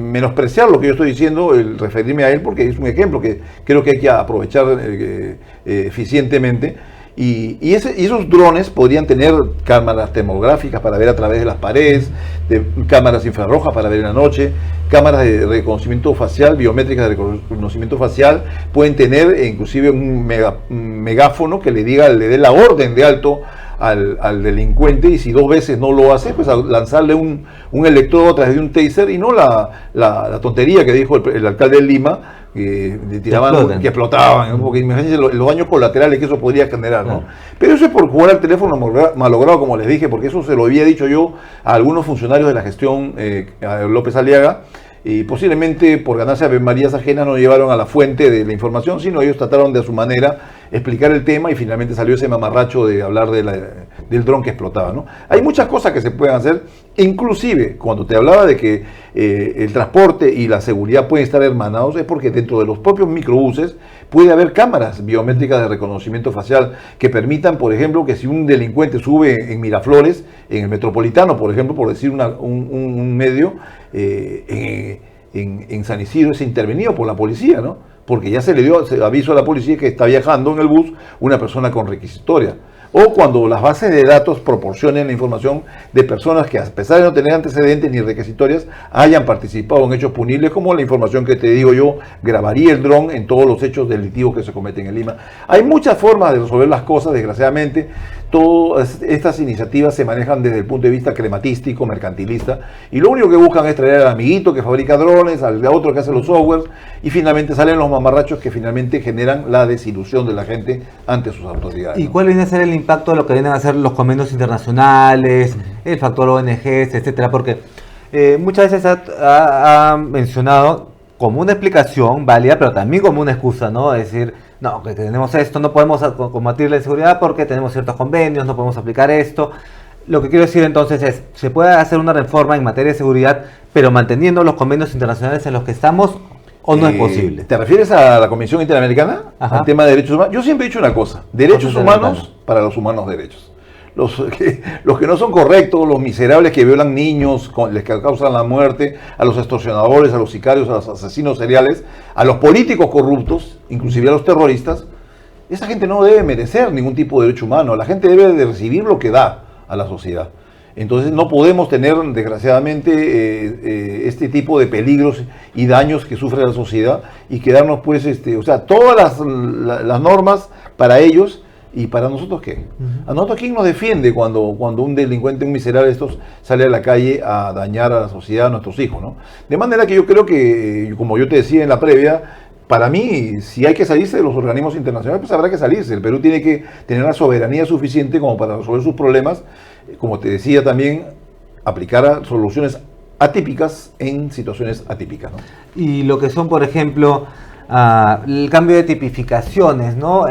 menospreciar lo que yo estoy diciendo, el referirme a él, porque es un ejemplo que creo que hay que aprovechar eficientemente. Y esos drones podrían tener cámaras termográficas para ver a través de las paredes, cámaras infrarrojas para ver en la noche, cámaras de reconocimiento facial, biométricas de reconocimiento facial, pueden tener inclusive un megáfono que le dé la orden de alto al delincuente, y si 2 veces no lo hace, pues a lanzarle un electrodo a través de un taser, y no la tontería que dijo el alcalde de Lima, que tiraban, que explotaban, porque imagínense los daños colaterales que eso podría generar, ¿no? Pero eso es por jugar al teléfono malogrado, como les dije, porque eso se lo había dicho yo a algunos funcionarios de la gestión a López Aliaga, y posiblemente por ganarse avemarías ajenas no llevaron a la fuente de la información, sino ellos trataron de a su manera explicar el tema, y finalmente salió ese mamarracho de hablar del dron que explotaba, ¿no? Hay muchas cosas que se pueden hacer, inclusive cuando te hablaba de que el transporte y la seguridad pueden estar hermanados, es porque dentro de los propios microbuses puede haber cámaras biométricas de reconocimiento facial que permitan, por ejemplo, que si un delincuente sube en Miraflores, en el Metropolitano, por ejemplo, por decir un medio, en San Isidro es intervenido por la policía, ¿no? Porque ya se le dio aviso a la policía que está viajando en el bus una persona con requisitoria. O cuando las bases de datos proporcionen la información de personas que, a pesar de no tener antecedentes ni requisitorias, hayan participado en hechos punibles, como la información que te digo yo, grabaría el dron en todos los hechos delictivos que se cometen en Lima. Hay muchas formas de resolver las cosas, desgraciadamente. Todas estas iniciativas se manejan desde el punto de vista crematístico, mercantilista, y lo único que buscan es traer al amiguito que fabrica drones, al otro que hace los softwares, y finalmente salen los mamarrachos que finalmente generan la desilusión de la gente ante sus autoridades. ¿Y cuál viene a ser el impacto de lo que vienen a hacer los convenios internacionales, el factor ONGs, etcétera? Porque muchas veces ha mencionado como una explicación válida, pero también como una excusa, ¿no? Es decir, no, que tenemos esto, no podemos combatir la inseguridad porque tenemos ciertos convenios, no podemos aplicar esto. Lo que quiero decir entonces es, se puede hacer una reforma en materia de seguridad, pero manteniendo los convenios internacionales en los que estamos, ¿o no es posible? ¿Te refieres a la Comisión Interamericana? Ajá. Al tema de derechos humanos. Yo siempre he dicho una cosa: derechos humanos para los humanos derechos. Los que no son correctos, los miserables que violan niños, les causan la muerte, a los extorsionadores, a los sicarios, a los asesinos seriales, a los políticos corruptos, inclusive a los terroristas, esa gente no debe merecer ningún tipo de derecho humano. La gente debe de recibir lo que da a la sociedad. Entonces no podemos tener, desgraciadamente, este tipo de peligros y daños que sufre la sociedad y quedarnos, pues, o sea, todas las normas para ellos. ¿Y para nosotros qué? ¿A nosotros quién nos defiende cuando un delincuente, un miserable de estos sale a la calle a dañar a la sociedad, a nuestros hijos, ¿no? De manera que yo creo que, como yo te decía en la previa, para mí, si hay que salirse de los organismos internacionales, pues habrá que salirse. El Perú tiene que tener la soberanía suficiente como para resolver sus problemas, como te decía también, aplicar soluciones atípicas en situaciones atípicas, ¿no? Y lo que son, por ejemplo, el cambio de tipificaciones, ¿no?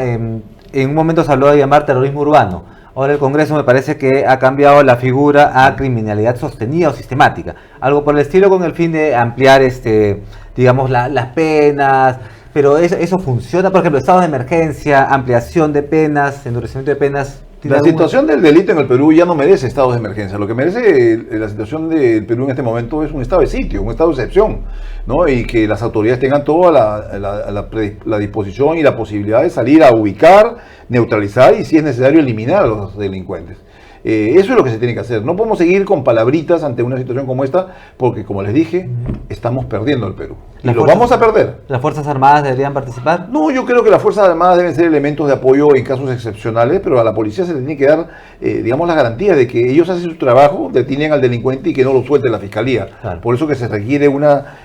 En un momento se habló de llamar terrorismo urbano. Ahora el Congreso me parece que ha cambiado la figura a criminalidad sostenida o sistemática. Algo por el estilo con el fin de ampliar, digamos, las penas. Pero eso funciona, por ejemplo, estado de emergencia, ampliación de penas, endurecimiento de penas. La situación del delito en el Perú ya no merece estados de emergencia. Lo que merece la situación del Perú en este momento es un estado de sitio, un estado de excepción, ¿no? Y que las autoridades tengan toda la disposición y la posibilidad de salir a ubicar, neutralizar y, si es necesario, eliminar a los delincuentes. Eso es lo que se tiene que hacer. No podemos seguir con palabritas ante una situación como esta, porque, como les dije, estamos perdiendo el Perú. Y lo vamos a perder. ¿Las Fuerzas Armadas deberían participar? No, yo creo que las Fuerzas Armadas deben ser elementos de apoyo en casos excepcionales, pero a la policía se le tiene que dar, digamos, la garantía de que ellos hacen su trabajo, detienen al delincuente y que no lo suelte la Fiscalía. Claro. Por eso que se requiere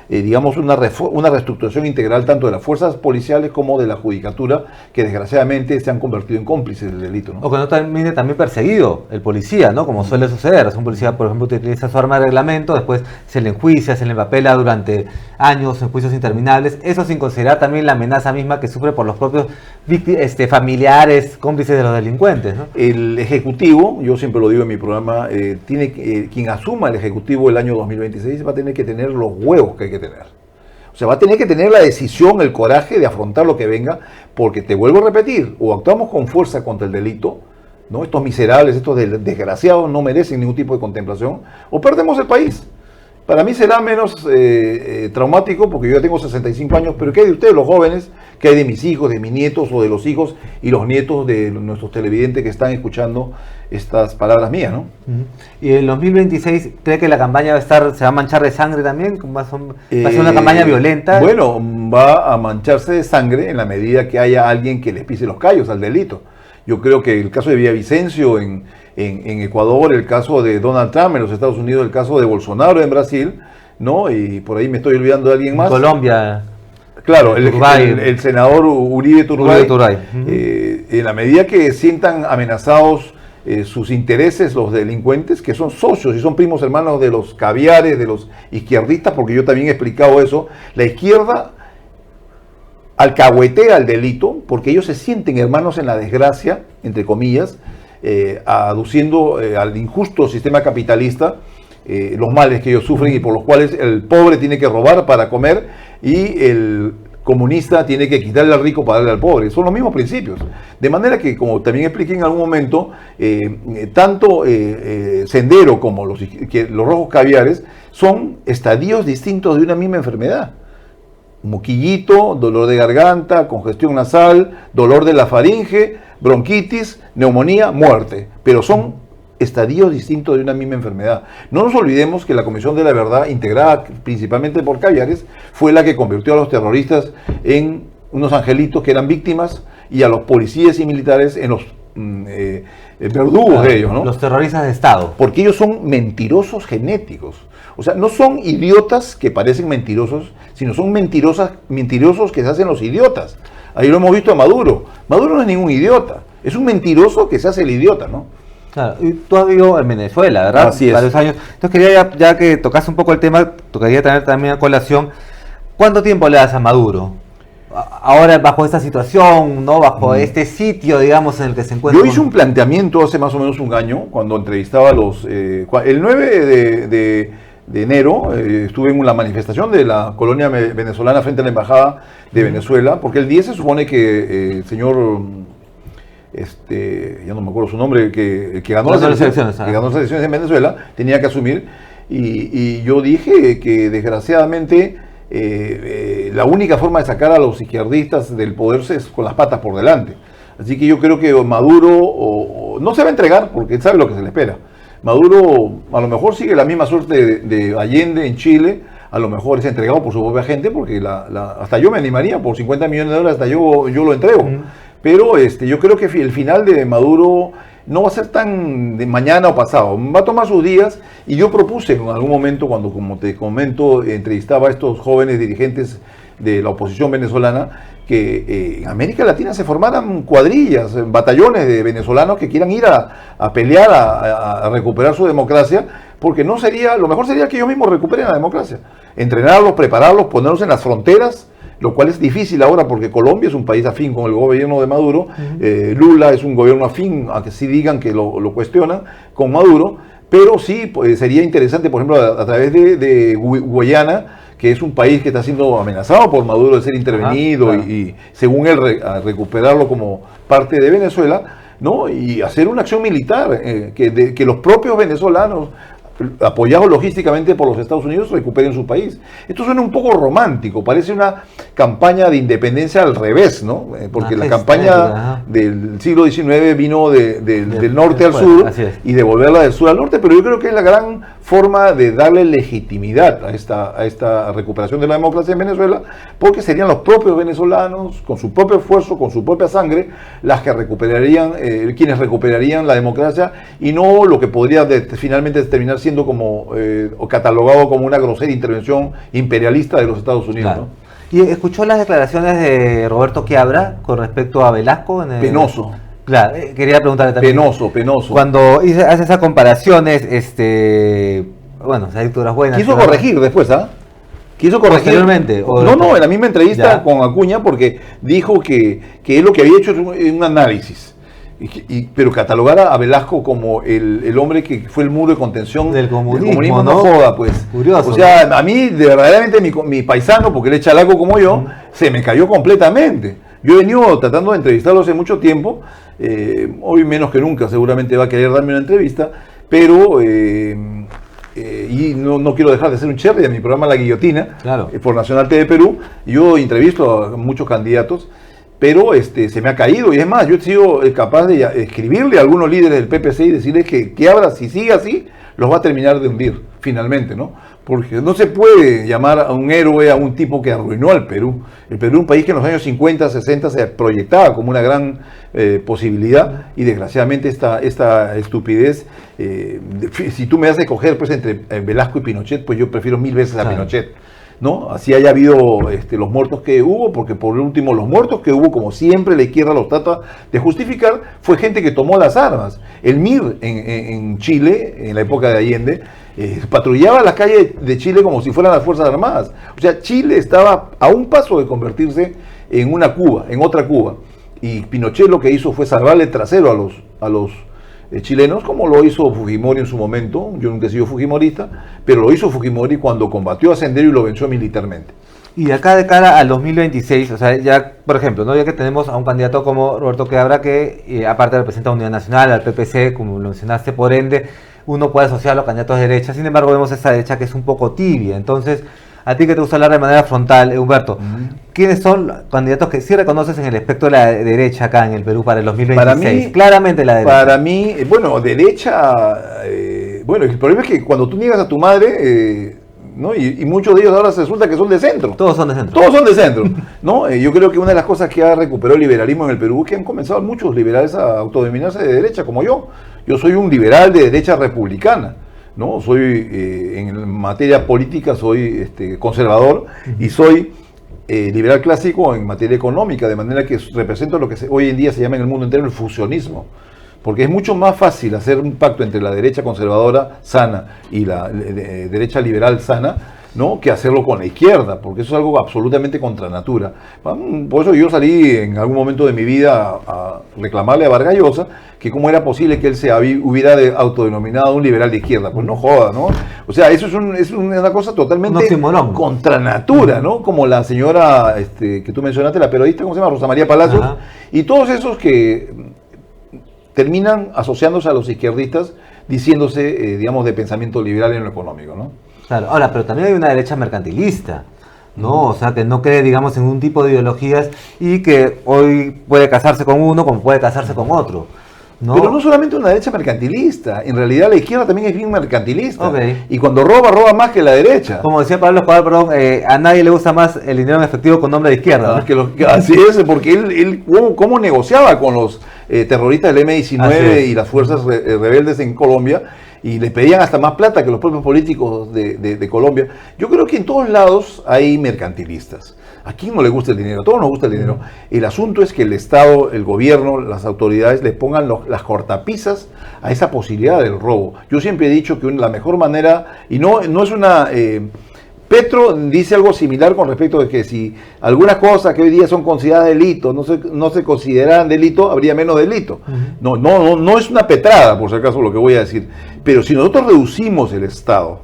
digamos, una reestructuración integral tanto de las fuerzas policiales como de la judicatura, que desgraciadamente se han convertido en cómplices del delito, ¿no? O que no termine también perseguido el policía, ¿no? Como suele suceder. Un policía, por ejemplo, utiliza su arma de reglamento, después se le enjuicia, se le empapela durante años en juicios interminables. Eso sin considerar también la amenaza misma que sufre por los propios familiares, cómplices de los delincuentes, ¿no? El Ejecutivo, yo siempre lo digo en mi programa, quien asuma el Ejecutivo el año 2026 va a tener que tener los huevos que hay que tener. O sea, va a tener que tener la decisión, el coraje de afrontar lo que venga, porque te vuelvo a repetir, o actuamos con fuerza contra el delito, ¿no? Estos miserables, estos desgraciados no merecen ningún tipo de contemplación, o perdemos el país. Para mí será menos traumático, porque yo ya tengo 65 años, pero ¿qué hay de ustedes, los jóvenes? ¿Qué hay de mis hijos, de mis nietos, o de los hijos y los nietos de nuestros televidentes que están escuchando estas palabras mías, ¿no? ¿Y en 2026 cree que la campaña se va a manchar de sangre también? ¿Va a ser una campaña violenta? Bueno, va a mancharse de sangre en la medida que haya alguien que les pise los callos al delito. Yo creo que el caso de Villavicencio en Ecuador, el caso de Donald Trump en los Estados Unidos, el caso de Bolsonaro en Brasil, ¿no? Y por ahí me estoy olvidando de alguien más. Colombia. Claro, el senador Uribe Turbay. En la medida que sientan amenazados sus intereses los delincuentes, que son socios y son primos hermanos de los caviares, de los izquierdistas, porque yo también he explicado eso, la izquierda alcahuetea al delito porque ellos se sienten hermanos en la desgracia, entre comillas, aduciendo al injusto sistema capitalista los males que ellos sufren y por los cuales el pobre tiene que robar para comer y el comunista tiene que quitarle al rico para darle al pobre. Son los mismos principios. De manera que, como también expliqué en algún momento, tanto Sendero como los rojos caviares son estadios distintos de una misma enfermedad. Moquillito, dolor de garganta, congestión nasal, dolor de la faringe, bronquitis, neumonía, muerte. Pero son estadios distintos de una misma enfermedad. No nos olvidemos que la Comisión de la Verdad, integrada principalmente por Caviares, fue la que convirtió a los terroristas en unos angelitos que eran víctimas y a los policías y militares en los verdugos de ellos, ¿no? Los terroristas de Estado. Porque ellos son mentirosos genéticos. O sea, no son idiotas que parecen mentirosos, sino son mentirosos que se hacen los idiotas. Ahí lo hemos visto a Maduro. Maduro no es ningún idiota, es un mentiroso que se hace el idiota, ¿no? Claro, y tú has vivido en Venezuela, ¿verdad? Así es. Varios años. Entonces quería, ya que tocaste un poco el tema, quería tener también a colación, ¿cuánto tiempo le das a Maduro? Ahora bajo esta situación, ¿no? Bajo este sitio, digamos, en el que se encuentra. Yo hice un planteamiento hace más o menos un año, cuando entrevistaba a los... el 9 de enero estuve en la manifestación de la colonia venezolana frente a la Embajada de Venezuela, porque el 10 se supone que el señor... ya no me acuerdo su nombre, que ganó las elecciones en Venezuela, tenía que asumir, y yo dije que desgraciadamente la única forma de sacar a los izquierdistas del poder es con las patas por delante. Así que yo creo que Maduro no se va a entregar porque él sabe lo que se le espera. Maduro a lo mejor sigue la misma suerte de Allende en Chile, a lo mejor es entregado por su propia gente, porque hasta yo me animaría por 50 millones de dólares, hasta yo lo entrego. Pero yo creo que el final de Maduro no va a ser tan de mañana o pasado, va a tomar sus días. Y yo propuse en algún momento, cuando, como te comento, entrevistaba a estos jóvenes dirigentes de la oposición venezolana, que en América Latina se formaran cuadrillas, batallones de venezolanos que quieran ir a pelear, a recuperar su democracia, porque lo mejor sería que ellos mismos recuperen la democracia, entrenarlos, prepararlos, ponerlos en las fronteras, lo cual es difícil ahora porque Colombia es un país afín con el gobierno de Maduro, Lula es un gobierno afín, aunque sí digan que lo cuestionan con Maduro, pero sí sería interesante, por ejemplo, a través de Guyana, que es un país que está siendo amenazado por Maduro de ser intervenido, claro. y según él recuperarlo como parte de Venezuela, ¿no? Y hacer una acción militar, que los propios venezolanos, apoyados logísticamente por los Estados Unidos, recuperen su país. Esto suena un poco romántico, parece una campaña de independencia al revés, ¿no? Porque la campaña del siglo XIX vino del norte al sur y devolverla del sur al norte, pero yo creo que es la gran forma de darle legitimidad a esta recuperación de la democracia en Venezuela, porque serían los propios venezolanos, con su propio esfuerzo, con su propia sangre, las que recuperarían, quienes recuperarían la democracia, y no lo que podría finalmente terminar siendo como o catalogado como una grosera intervención imperialista de los Estados Unidos. Claro. ¿Y escuchó las declaraciones de Roberto Quiabra con respecto a Velasco? Penoso. Claro, quería preguntarle también. Penoso. Cuando hace esas comparaciones, bueno, esas lecturas buenas. Quiso corregir después, ¿ah? Quiso corregir. ¿Posteriormente? No, en la misma entrevista con Acuña, porque dijo que él lo que había hecho es un análisis. Pero catalogar a Velasco como el hombre que fue el muro de contención del comunismo, no joda, pues. Curioso. O sea, ¿no? A mí, verdaderamente, mi paisano, porque él es chalaco como yo, se me cayó completamente. Yo he venido tratando de entrevistarlo hace mucho tiempo, hoy menos que nunca seguramente va a querer darme una entrevista, pero y no quiero dejar de hacer un cherry de mi programa La Guillotina, claro. Por Nacional TV Perú. Yo entrevisto a muchos candidatos, pero se me ha caído, y es más, yo he sido capaz de escribirle a algunos líderes del PPC y decirles que ahora, si sigue así, los va a terminar de hundir, finalmente, ¿no? Porque no se puede llamar a un héroe a un tipo que arruinó al Perú. El Perú es un país que en los años 50, 60 se proyectaba como una gran posibilidad, y desgraciadamente esta estupidez, si tú me haces escoger pues, entre Velasco y Pinochet, pues yo prefiero 1000 veces a Pinochet, ¿no? Así haya habido los muertos que hubo, porque por último los muertos que hubo, como siempre la izquierda los trata de justificar, fue gente que tomó las armas. El MIR en Chile, en la época de Allende, patrullaba las calles de Chile como si fueran las Fuerzas Armadas. O sea, Chile estaba a un paso de convertirse en una Cuba, en otra Cuba. Y Pinochet lo que hizo fue salvarle el trasero a los chilenos, como lo hizo Fujimori en su momento. Yo nunca he sido fujimorista, pero lo hizo Fujimori cuando combatió a Sendero y lo venció militarmente. Y de acá de cara al 2026, o sea, ya, por ejemplo, ¿no? Ya que tenemos a un candidato como Roberto Quiabra, que aparte representa a Unidad Nacional, al PPC, como lo mencionaste, por ende, uno puede asociar a los candidatos de derecha. Sin embargo, vemos esa derecha que es un poco tibia. Entonces, a ti que te gusta hablar de manera frontal, Humberto, ¿quiénes son los candidatos que sí reconoces en el espectro de la derecha acá en el Perú para el 2026? Para mí, claramente la derecha. Para mí, bueno, derecha, bueno, el problema es que cuando tú niegas a tu madre, ¿no? Y muchos de ellos ahora resulta que son de centro. Todos son de centro. Todos son de centro, ¿no? Yo creo que una de las cosas que ha recuperado el liberalismo en el Perú es que han comenzado muchos liberales a autodenominarse de derecha, como yo. Yo soy un liberal de derecha republicana, ¿no? Soy, en materia política, soy conservador, y soy liberal clásico en materia económica, de manera que represento lo que hoy en día se llama en el mundo entero el fusionismo. Porque es mucho más fácil hacer un pacto entre la derecha conservadora sana y la derecha liberal sana, ¿no? Que hacerlo con la izquierda, porque eso es algo absolutamente contra natura. Por eso yo salí en algún momento de mi vida a reclamarle a Vargas Llosa que cómo era posible que él se hubiera autodenominado un liberal de izquierda. Pues no joda, ¿no? O sea, eso es una cosa totalmente contra natura, ¿no? Como la señora que tú mencionaste, la periodista, ¿cómo se llama? Rosa María Palacios. Ajá. Y todos esos que terminan asociándose a los izquierdistas, diciéndose, digamos, de pensamiento liberal en lo económico, ¿no? Claro, ahora, pero también hay una derecha mercantilista, ¿no? O sea, que no cree, digamos, en un tipo de ideologías y que hoy puede casarse con uno como puede casarse con otro, ¿no? Pero no solamente una derecha mercantilista, en realidad la izquierda también es bien mercantilista. Okay. Y cuando roba, roba más que la derecha. Como decía Pablo Escobar, perdón, a nadie le gusta más el dinero en efectivo con nombre de izquierda, ¿no? Así es, porque él cómo negociaba con los terroristas del M-19 y las fuerzas rebeldes en Colombia, y le pedían hasta más plata que los propios políticos de Colombia. Yo creo que en todos lados hay mercantilistas. ¿A quién no le gusta el dinero? A todos nos gusta el dinero. El asunto es que el Estado, el gobierno, las autoridades le pongan las cortapisas a esa posibilidad del robo. Yo siempre he dicho que la mejor manera, y no es una... Petro dice algo similar con respecto de que si algunas cosas que hoy día son consideradas delito no se consideran delito, habría menos delito. No es una petrada, por si acaso, lo que voy a decir. Pero si nosotros reducimos el Estado,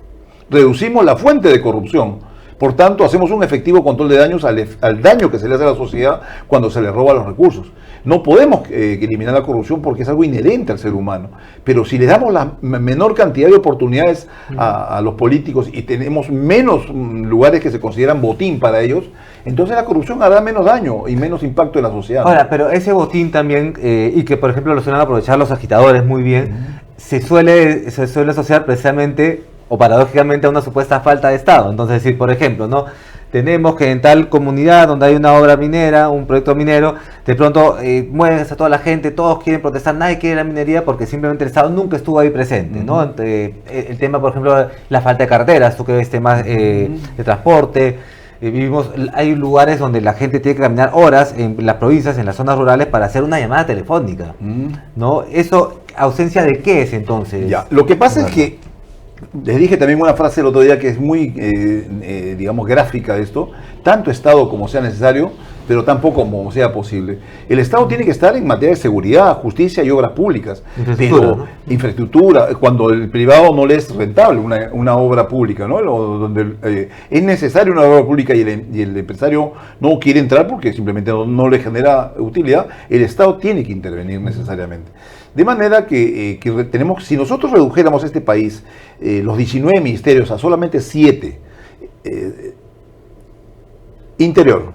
reducimos la fuente de corrupción, por tanto hacemos un efectivo control de daños al daño que se le hace a la sociedad cuando se le roba los recursos. No podemos eliminar la corrupción porque es algo inherente al ser humano, pero si le damos la menor cantidad de oportunidades a los políticos y tenemos menos lugares que se consideran botín para ellos, entonces la corrupción hará menos daño y menos impacto en la sociedad. Ahora, pero ese botín también, y que por ejemplo lo suelen aprovechar los agitadores muy bien, se suele asociar precisamente o paradójicamente a una supuesta falta de Estado. Entonces, decir, por ejemplo, ¿no? Tenemos que en tal comunidad donde hay una obra minera, un proyecto minero, de pronto mueven a toda la gente, todos quieren protestar, nadie quiere la minería porque simplemente el Estado nunca estuvo ahí presente, ¿no? El tema, por ejemplo, la falta de carreteras, tú que ves temas de transporte, hay lugares donde la gente tiene que caminar horas en las provincias, en las zonas rurales, para hacer una llamada telefónica, ¿no? Eso, ¿ausencia de qué es entonces? Ya, lo que pasa es que les dije también una frase el otro día que es muy, digamos, gráfica de esto. Tanto Estado como sea necesario, pero tampoco como sea posible. El Estado tiene que estar en materia de seguridad, justicia y obras públicas. Pero infraestructura, cuando el privado no le es rentable una obra pública, ¿no? Donde es necesaria una obra pública y el empresario no quiere entrar porque simplemente no le genera utilidad, el Estado tiene que intervenir necesariamente. De manera que tenemos, si nosotros redujéramos este país, los 19 ministerios a solamente 7, Interior,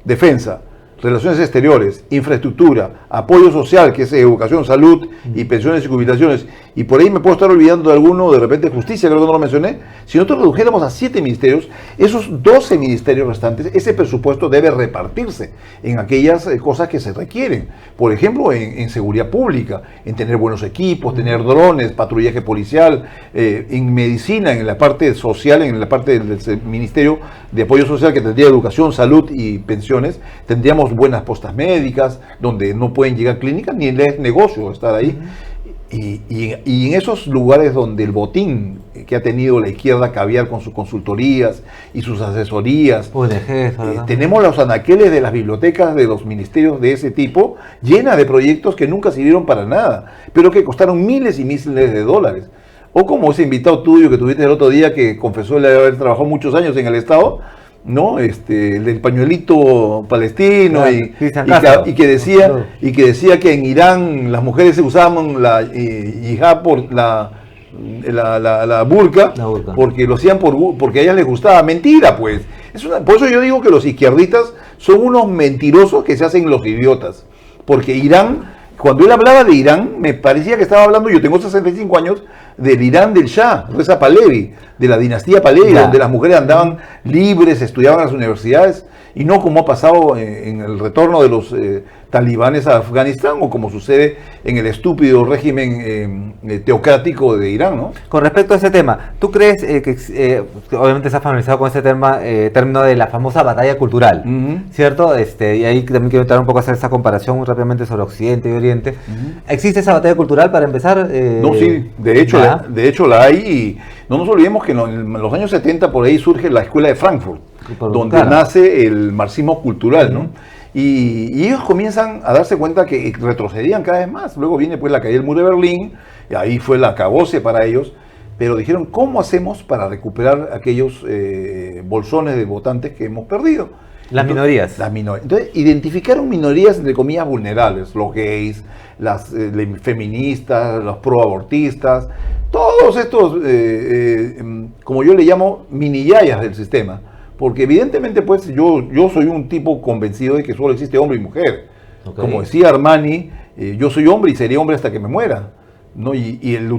Defensa, Relaciones Exteriores, Infraestructura, Apoyo Social, que es Educación, Salud y Pensiones y Jubilaciones, y por ahí me puedo estar olvidando de alguno, de repente Justicia, creo que no lo mencioné. Si nosotros redujéramos a 7 ministerios, esos 12 ministerios restantes, ese presupuesto debe repartirse en aquellas cosas que se requieren. Por ejemplo, en seguridad pública, en tener buenos equipos, tener drones, patrullaje policial, en medicina, en la parte social, en la parte del Ministerio de Apoyo Social, que tendría Educación, Salud y Pensiones, tendríamos buenas postas médicas, donde no pueden llegar clínicas, ni es negocio estar ahí. Y en esos lugares donde el botín que ha tenido la izquierda caviar con sus consultorías y sus asesorías, tenemos los anaqueles de las bibliotecas de los ministerios de ese tipo, llenas de proyectos que nunca sirvieron para nada, pero que costaron miles y miles de dólares. O como ese invitado tuyo que tuviste el otro día que confesó el haber trabajado muchos años en el Estado, ¿no? El del pañuelito palestino, y que decía que en Irán las mujeres se usaban la hijab por la burka, porque lo hacían porque a ellas les gustaba. Mentira, pues. Por eso yo digo que los izquierdistas son unos mentirosos que se hacen los idiotas. Porque Irán, cuando él hablaba de Irán, me parecía que estaba hablando, yo tengo 65 años, del Irán del Shah, Reza Pahlavi, de la dinastía Pahlavi, donde las mujeres andaban libres, estudiaban en las universidades, y no como ha pasado en el retorno de los talibanes a Afganistán, o como sucede en el estúpido régimen teocrático de Irán, ¿no? Con respecto a ese tema, ¿tú crees que obviamente estás familiarizado con ese término de la famosa batalla cultural, ¿cierto? Y ahí también quiero entrar un poco a hacer esa comparación muy rápidamente sobre Occidente y Oriente. ¿Existe esa batalla cultural para empezar? No, sí, de hecho la hay, y no nos olvidemos que en los años 70 por ahí surge la Escuela de Frankfurt, donde nace el marxismo cultural, ¿no? Y ellos comienzan a darse cuenta que retrocedían cada vez más. Luego viene pues la caída del muro de Berlín, y ahí fue el acabose para ellos, pero dijeron, ¿cómo hacemos para recuperar aquellos bolsones de votantes que hemos perdido? Las minorías. Entonces, identificaron minorías, entre comillas, vulnerables, los gays, las feministas, los proabortistas, todos estos, como yo le llamo, mini yayas del sistema, Porque evidentemente, pues, yo soy un tipo convencido de que solo existe hombre y mujer. Okay. Como decía Armani, yo soy hombre y seré hombre hasta que me muera, ¿no?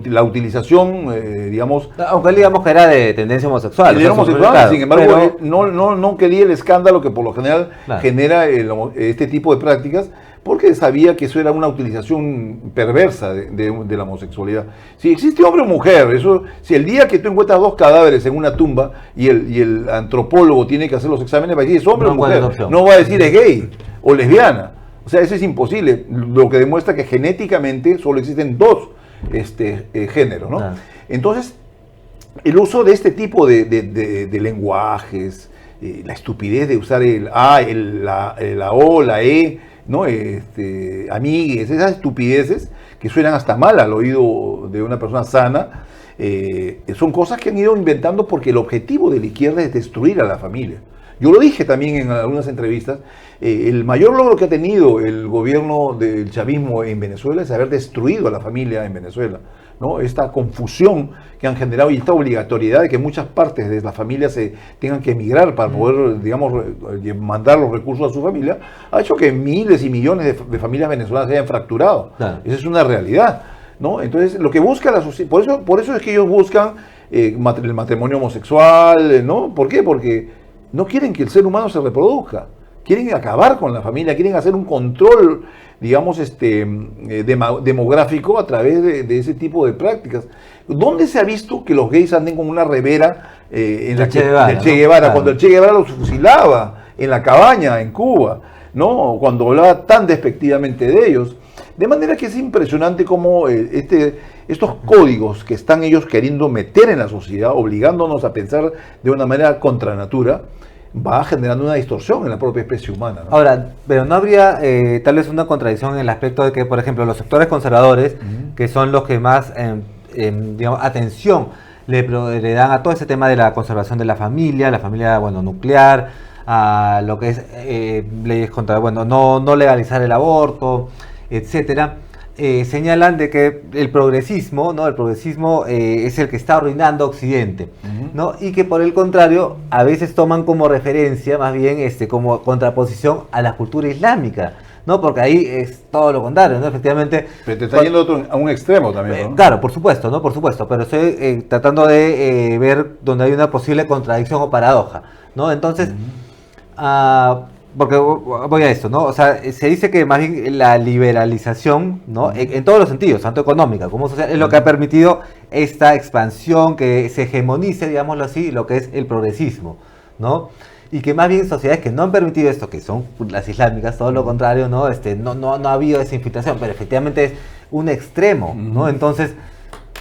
La utilización, digamos... Aunque él digamos que era de tendencia homosexual. Era homosexual, sin embargo, pero... no quería el escándalo que por lo general genera este tipo de prácticas, porque sabía que eso era una utilización perversa de la homosexualidad. Si existe hombre o mujer, eso, si el día que tú encuentras 2 cadáveres en una tumba y el antropólogo tiene que hacer los exámenes, va a decir es hombre o mujer, no va a decir es gay o lesbiana. O sea, eso es imposible, lo que demuestra que genéticamente solo existen 2 géneros, ¿no? Entonces, el uso de este tipo de lenguajes, la estupidez de usar el A, la O, la E, ¿no? Amigues, esas estupideces que suenan hasta mal al oído de una persona sana, son cosas que han ido inventando porque el objetivo de la izquierda es destruir a la familia. Yo lo dije también en algunas entrevistas, el mayor logro que ha tenido el gobierno del chavismo en Venezuela es haber destruido a la familia en Venezuela, ¿no? Esta confusión que han generado y esta obligatoriedad de que muchas partes de la familia se tengan que emigrar para poder, digamos, mandar los recursos a su familia, ha hecho que miles y millones de familias venezolanas se hayan fracturado. Claro. Esa es una realidad, ¿no? Entonces, lo que busca la sociedad, por eso es que ellos buscan el matrimonio homosexual, ¿no? ¿Por qué? Porque no quieren que el ser humano se reproduzca. Quieren acabar con la familia, quieren hacer un control, digamos, demográfico a través de ese tipo de prácticas. ¿Dónde se ha visto que los gays anden con una revera del Che Guevara? Claro. Cuando el Che Guevara los fusilaba en la cabaña en Cuba, ¿no? Cuando hablaba tan despectivamente de ellos. De manera que es impresionante cómo estos códigos que están ellos queriendo meter en la sociedad, obligándonos a pensar de una manera contra natura, va generando una distorsión en la propia especie humana, ¿no? Ahora, pero no habría tal vez una contradicción en el aspecto de que, por ejemplo, los sectores conservadores, que son los que más digamos, atención le dan a todo ese tema de la conservación de la familia, bueno, nuclear, a lo que es leyes contra, bueno, no legalizar el aborto, etcétera, señalan de que el progresismo, ¿no? El progresismo es el que está arruinando a Occidente, ¿no? Y que por el contrario, a veces toman como referencia, más bien, como contraposición a la cultura islámica, ¿no? Porque ahí es todo lo contrario, ¿no? Efectivamente. Pero te está yendo a un extremo también, ¿no? Claro, por supuesto, ¿no? Por supuesto, pero estoy tratando de ver donde hay una posible contradicción o paradoja, ¿no? Entonces, porque voy a esto, ¿no? O sea, se dice que más bien la liberalización, ¿no? En todos los sentidos, tanto económica como social, es lo que ha permitido esta expansión, que se hegemonice, digámoslo así, lo que es el progresismo, ¿no? Y que más bien sociedades que no han permitido esto, que son las islámicas, todo lo contrario, ¿no? No ha habido esa infiltración, pero efectivamente es un extremo, ¿no? Entonces,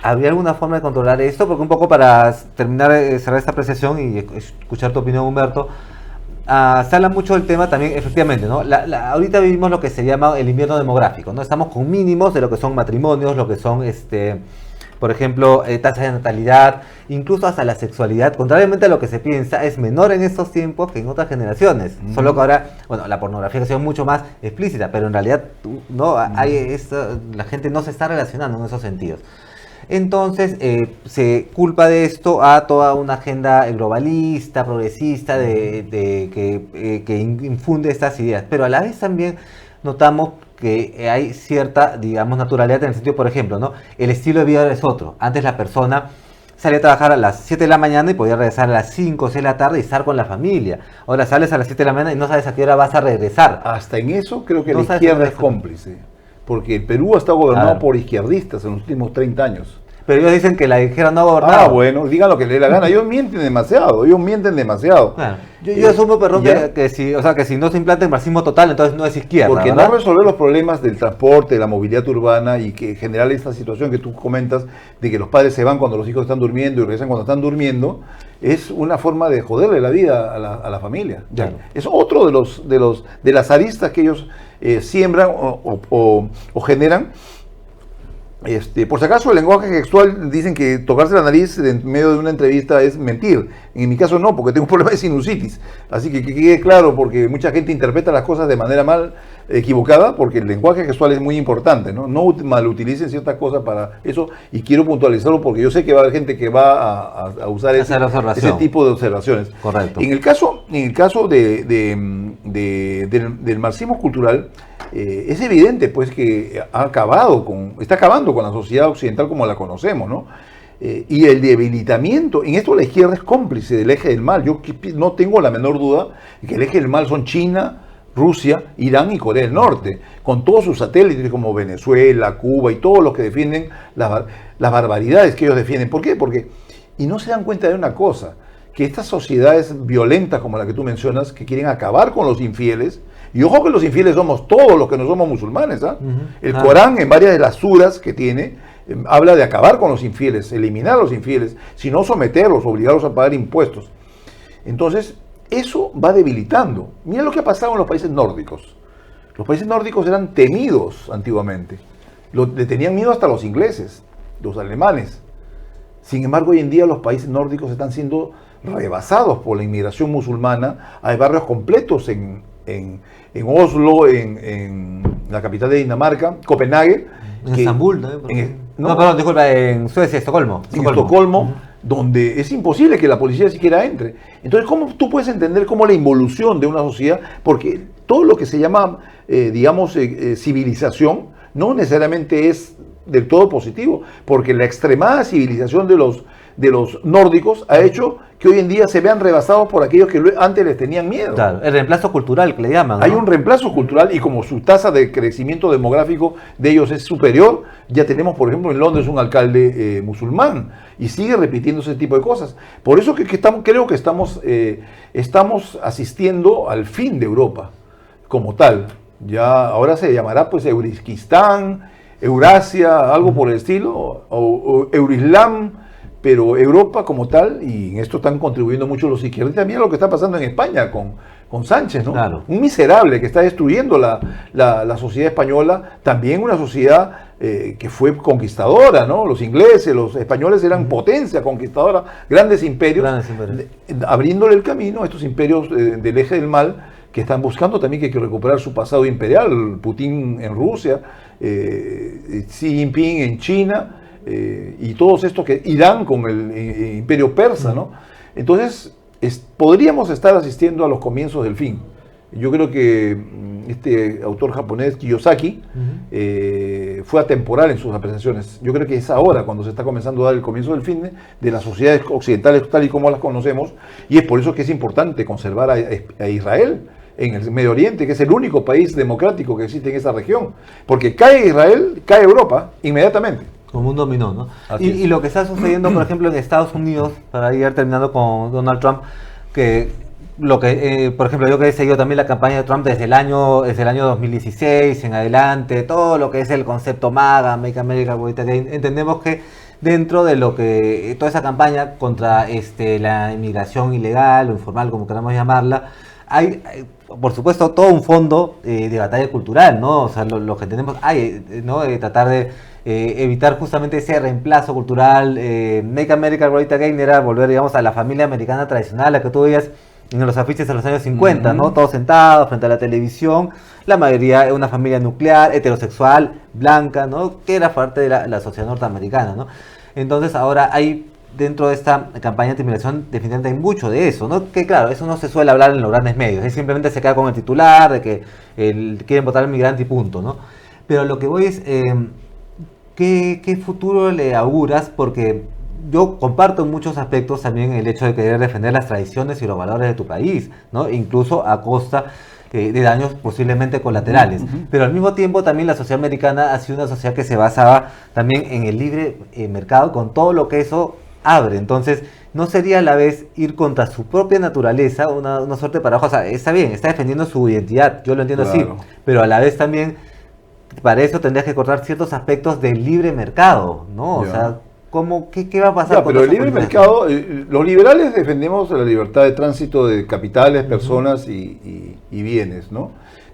¿habría alguna forma de controlar esto? Porque un poco para terminar, cerrar esta apreciación y escuchar tu opinión, Humberto, se habla mucho del tema también, efectivamente, ¿no? Ahorita vivimos lo que se llama el invierno demográfico, ¿no? Estamos con mínimos de lo que son matrimonios, lo que son, por ejemplo, tasas de natalidad, incluso hasta la sexualidad, contrariamente a lo que se piensa, es menor en estos tiempos que en otras generaciones. Solo que ahora, bueno, la pornografía ha sido mucho más explícita, pero en realidad, ¿no? La gente no se está relacionando en esos sentidos. Entonces se culpa de esto a toda una agenda globalista, progresista, que infunde estas ideas. Pero a la vez también notamos que hay cierta, digamos, naturalidad en el sentido, por ejemplo, ¿no? El estilo de vida es otro. Antes la persona salía a trabajar a las 7 de la mañana y podía regresar a las 5 o 6 de la tarde y estar con la familia. Ahora sales a las 7 de la mañana y no sabes a qué hora vas a regresar. Hasta en eso creo que la izquierda es cómplice. Porque el Perú ha estado gobernado por izquierdistas en los últimos 30 años. Pero ellos dicen que la izquierda no ha gobernado. Bueno, digan lo que les dé la gana. Ellos mienten demasiado, Claro. Yo asumo, perdón, que si no se implanta el marxismo total, entonces no es izquierda, porque ¿verdad? no resolver los problemas del transporte, de la movilidad urbana y que generar esta situación que tú comentas de que los padres se van cuando los hijos están durmiendo y regresan cuando están durmiendo, es una forma de joderle la vida a la familia. Claro. Es otro de las aristas que ellos siembran o generan Por si acaso, el lenguaje gestual, dicen que tocarse la nariz en medio de una entrevista es mentir. En mi caso no, porque tengo un problema de sinusitis. Así que quede claro, porque mucha gente interpreta las cosas de manera equivocada, porque el lenguaje gestual es muy importante, ¿no? No malutilicen ciertas cosas para eso, y quiero puntualizarlo porque yo sé que va a haber gente que va a usar ese tipo de observaciones. Correcto. En el caso del marxismo cultural, es evidente pues que está acabando con la sociedad occidental como la conocemos, ¿no? Y el debilitamiento, en esto la izquierda es cómplice del eje del mal. Yo no tengo la menor duda de que el eje del mal son China, Rusia, Irán y Corea del Norte, con todos sus satélites como Venezuela, Cuba y todos los que defienden las barbaridades que ellos defienden. ¿Por qué? Y no se dan cuenta de una cosa, que estas sociedades violentas como la que tú mencionas, que quieren acabar con los infieles, y ojo que los infieles somos todos los que no somos musulmanes, ¿ah? El Corán, en varias de las suras que tiene, habla de acabar con los infieles, eliminar a los infieles, sino someterlos, obligarlos a pagar impuestos. Entonces, eso va debilitando. Mira lo que ha pasado en los países nórdicos. Los países nórdicos eran temidos antiguamente. Le tenían miedo hasta los ingleses, los alemanes. Sin embargo, hoy en día los países nórdicos están siendo rebasados por la inmigración musulmana. Hay barrios completos en Oslo, en la capital de Dinamarca, Copenhague. En Estambul, ¿no? Perdón, disculpa, en Suecia, Estocolmo. En Estocolmo, donde es imposible que la policía siquiera entre. Entonces, ¿cómo tú puedes entender cómo la involución de una sociedad? Porque todo lo que se llama, civilización, no necesariamente es del todo positivo, porque la extremada civilización de los nórdicos ha hecho que hoy en día se vean rebasados por aquellos que antes les tenían miedo. Claro, el reemplazo cultural que le llaman, ¿no? Hay un reemplazo cultural, y como su tasa de crecimiento demográfico de ellos es superior, ya tenemos, por ejemplo, en Londres un alcalde musulmán, y sigue repitiendo ese tipo de cosas. Por eso creo que estamos asistiendo al fin de Europa como tal. Ya ahora se llamará pues Eurisquistán, Eurasia, algo por el estilo, o Eurislam, pero Europa como tal, y en esto están contribuyendo mucho los izquierdistas. Mira lo que está pasando en España con Sánchez, ¿no? Claro. Un miserable que está destruyendo la sociedad española, también una sociedad que fue conquistadora, ¿no? Los ingleses, los españoles eran potencia conquistadora, grandes imperios, abriéndole el camino a estos imperios del eje del mal, que están buscando también que hay que recuperar su pasado imperial. Putin en Rusia, Xi Jinping en China, y todos estos Irán con el imperio persa, ¿no? Entonces, podríamos estar asistiendo a los comienzos del fin. Yo creo que este autor japonés, Kiyosaki, fue atemporal en sus apreciaciones. Yo creo que es ahora cuando se está comenzando a dar el comienzo del fin de las sociedades occidentales tal y como las conocemos, y es por eso que es importante conservar a Israel en el Medio Oriente, que es el único país democrático que existe en esa región. Porque cae Israel, cae Europa inmediatamente. Como un dominó, ¿no? Y lo que está sucediendo, por ejemplo, en Estados Unidos, para ir terminando con Donald Trump, por ejemplo, yo que he seguido también la campaña de Trump desde el año 2016 en adelante, todo lo que es el concepto MAGA, Make America Great Again, entendemos que dentro de lo que toda esa campaña contra la inmigración ilegal o informal, como queramos llamarla, hay por supuesto todo un fondo de batalla cultural, ¿no? O sea, lo que tenemos ¿no? Tratar de evitar justamente ese reemplazo cultural. Make America Great Again era volver, digamos, a la familia americana tradicional, la que tú veías en los afiches de los años 50, ¿no? Todos sentados frente a la televisión, la mayoría una familia nuclear, heterosexual, blanca, ¿no? Que era parte de la sociedad norteamericana, ¿no? Entonces ahora hay, dentro de esta campaña de intimidación, definitivamente hay mucho de eso, ¿no? Que claro, eso no se suele hablar en los grandes medios, simplemente se queda con el titular de que quieren votar al migrante y punto, ¿no? Pero lo que voy es, ¿qué futuro le auguras? Porque yo comparto en muchos aspectos también el hecho de querer defender las tradiciones y los valores de tu país, ¿no? Incluso a costa de daños posiblemente colaterales. Pero al mismo tiempo también la sociedad americana ha sido una sociedad que se basaba también en el libre mercado, con todo lo que eso abre. Entonces, ¿no sería a la vez ir contra su propia naturaleza, una suerte de paradoja? O sea, está bien, está defendiendo su identidad, yo lo entiendo así, pero a la vez también, para eso tendrías que cortar ciertos aspectos del libre mercado, ¿no? O sea, ¿qué va a pasar? Pero el libre mercado, los liberales defendemos la libertad de tránsito de capitales, personas y bienes, ¿no?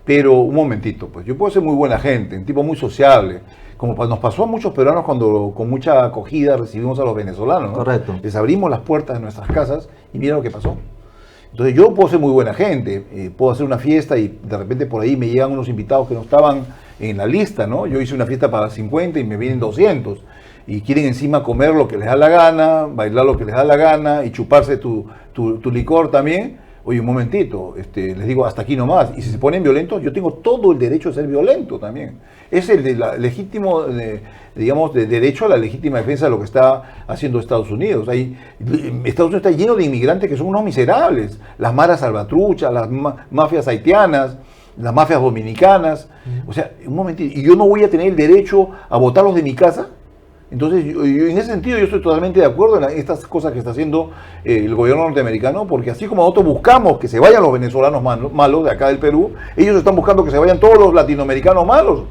Pero un momentito, pues yo puedo ser muy buena gente, un tipo muy sociable, como nos pasó a muchos peruanos cuando con mucha acogida recibimos a los venezolanos, ¿no? Correcto. Les abrimos las puertas de nuestras casas y mira lo que pasó. Entonces yo puedo ser muy buena gente, puedo hacer una fiesta y de repente por ahí me llegan unos invitados que no estaban en la lista, ¿no? Yo hice una fiesta para 50 y me vienen 200 y quieren encima comer lo que les da la gana, bailar lo que les da la gana y chuparse tu licor también. Oye, un momentito, les digo hasta aquí nomás. Y si se ponen violentos, yo tengo todo el derecho a ser violento también. Es el de legítimo, digamos, de derecho a la legítima defensa de lo que está haciendo Estados Unidos. Estados Unidos está lleno de inmigrantes que son unos miserables. Las maras salvatruchas, las mafias haitianas, las mafias dominicanas. O sea, un momentito, ¿y yo no voy a tener el derecho a botarlos de mi casa? Entonces, yo en ese sentido yo estoy totalmente de acuerdo en estas cosas que está haciendo el gobierno norteamericano, porque así como nosotros buscamos que se vayan los venezolanos malos de acá del Perú, ellos están buscando que se vayan todos los latinoamericanos malos.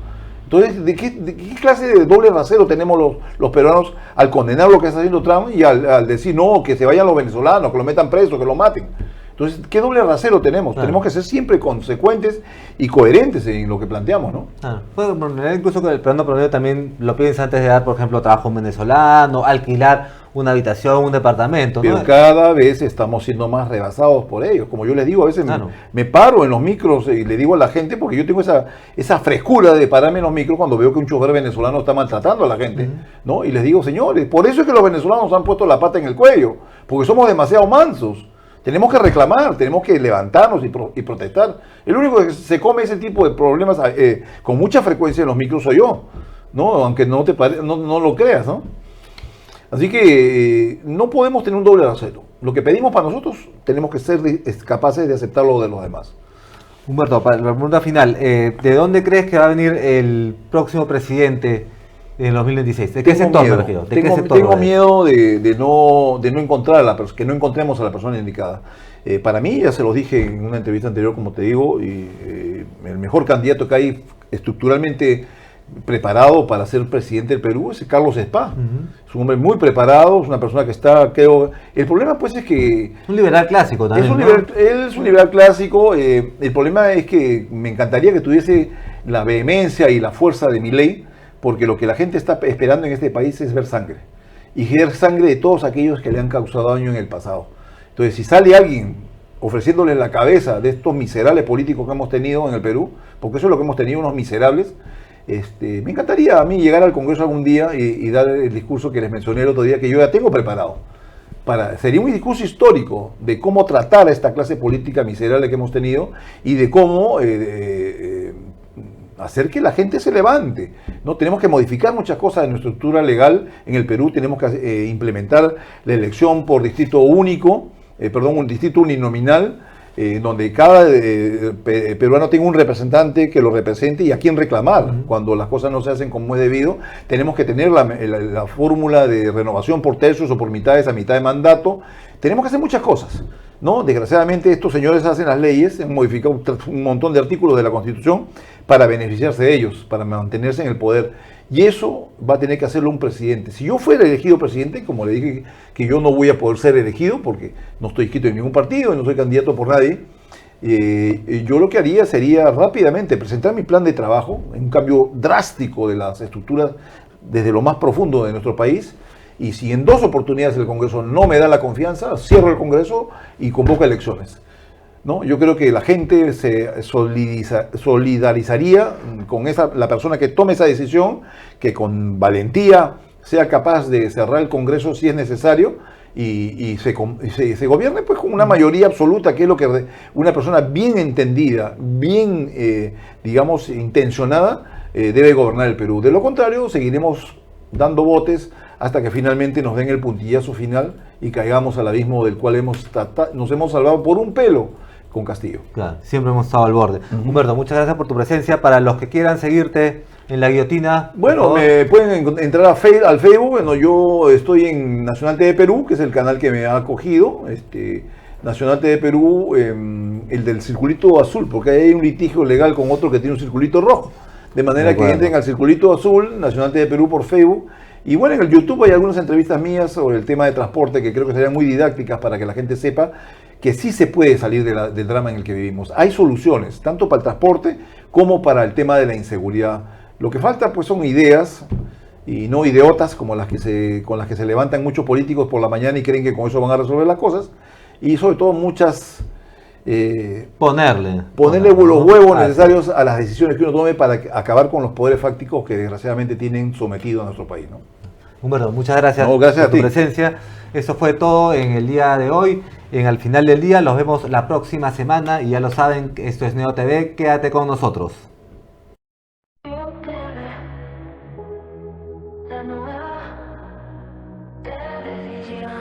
Entonces, ¿de qué clase de doble rasero tenemos los peruanos al condenar lo que está haciendo Trump y al decir no, que se vayan los venezolanos, que lo metan preso, que lo maten? Entonces, ¿qué doble rasero tenemos? Claro. Tenemos que ser siempre consecuentes y coherentes en lo que planteamos, ¿no? Bueno, incluso que el peruano promedio también lo piensa antes de dar, por ejemplo, trabajo a un venezolano, alquilar una habitación, un departamento, pero ¿no? cada vez estamos siendo más rebasados por ellos. Como yo les digo, a veces me paro en los micros y le digo a la gente, porque yo tengo esa frescura de pararme en los micros cuando veo que un chofer venezolano está maltratando a la gente, ¿no? Y les digo, señores, por eso es que los venezolanos han puesto la pata en el cuello, porque somos demasiado mansos. Tenemos que reclamar, tenemos que levantarnos y protestar. El único que se come ese tipo de problemas con mucha frecuencia en los micros soy yo, ¿no? Aunque no lo creas, ¿no? Así que no podemos tener un doble rasero. Lo que pedimos para nosotros, tenemos que ser capaces de aceptarlo de los demás. Humberto, para la pregunta final, ¿de dónde crees que va a venir el próximo presidente en 2026? ¿De qué sector me refiero? Tengo miedo de no encontrar que no encontremos a la persona indicada. Para mí, ya se los dije en una entrevista anterior, como te digo, el mejor candidato que hay estructuralmente preparado para ser presidente del Perú es Carlos Spa. Es un hombre muy preparado, es una persona que está, creo... El problema pues es que... Un liberal clásico también, él es un liberal clásico. El problema es que me encantaría que tuviese la vehemencia y la fuerza de Milei, porque lo que la gente está esperando en este país es ver sangre. Y ver sangre de todos aquellos que le han causado daño en el pasado. Entonces, si sale alguien ofreciéndole la cabeza de estos miserables políticos que hemos tenido en el Perú, porque eso es lo que hemos tenido, unos miserables, me encantaría a mí llegar al Congreso algún día y dar el discurso que les mencioné el otro día, que yo ya tengo preparado. Sería un discurso histórico de cómo tratar a esta clase política miserable que hemos tenido y de cómo hacer que la gente se levante, ¿no? Tenemos que modificar muchas cosas de nuestra estructura legal en el Perú, tenemos que implementar la elección por distrito único, un distrito uninominal, donde cada peruano tenga un representante que lo represente y a quien reclamar cuando las cosas no se hacen como es debido. Tenemos que tener la fórmula de renovación por tercios o por mitades a mitad de mandato. Tenemos que hacer muchas cosas, ¿no? Desgraciadamente estos señores hacen las leyes, han modificado un montón de artículos de la Constitución para beneficiarse de ellos, para mantenerse en el poder. Y eso va a tener que hacerlo un presidente. Si yo fuera elegido presidente, como le dije que yo no voy a poder ser elegido porque no estoy inscrito en ningún partido y no soy candidato por nadie, yo lo que haría sería rápidamente presentar mi plan de trabajo, un cambio drástico de las estructuras desde lo más profundo de nuestro país. Y si en 2 oportunidades el Congreso no me da la confianza, cierro el Congreso y convoco elecciones, ¿no? Yo creo que la gente se solidarizaría con la persona que tome esa decisión, que con valentía sea capaz de cerrar el Congreso si es necesario y se gobierne pues con una mayoría absoluta, que es lo que una persona bien entendida, bien, digamos, intencionada, debe gobernar el Perú. De lo contrario, seguiremos dando botes hasta que finalmente nos den el puntillazo final y caigamos al abismo del cual nos hemos salvado por un pelo con Castillo. Claro, siempre hemos estado al borde. Humberto, muchas gracias por tu presencia. Para los que quieran seguirte en La Guillotina... Bueno, me pueden entrar al Facebook. Bueno, yo estoy en Nacional TV Perú, que es el canal que me ha acogido. Nacional TV Perú, el del circulito azul, porque hay un litigio legal con otro que tiene un circulito rojo. De manera que entren al circulito azul, Nacional TV Perú por Facebook. Y bueno, en el YouTube hay algunas entrevistas mías sobre el tema de transporte que creo que serían muy didácticas para que la gente sepa que sí se puede salir del drama en el que vivimos. Hay soluciones, tanto para el transporte como para el tema de la inseguridad. Lo que falta pues son ideas y no ideotas como con las que se levantan muchos políticos por la mañana y creen que con eso van a resolver las cosas. Y sobre todo muchas... ponerle los huevos necesarios a las decisiones que uno tome para acabar con los poderes fácticos que desgraciadamente tienen sometido a nuestro país, ¿no? Humberto, muchas gracias, gracias por tu a ti. presencia. Eso fue todo en el día de hoy. Al final del día los vemos la próxima semana y ya lo saben, esto es Neo TV, quédate con nosotros. La nueva televisión.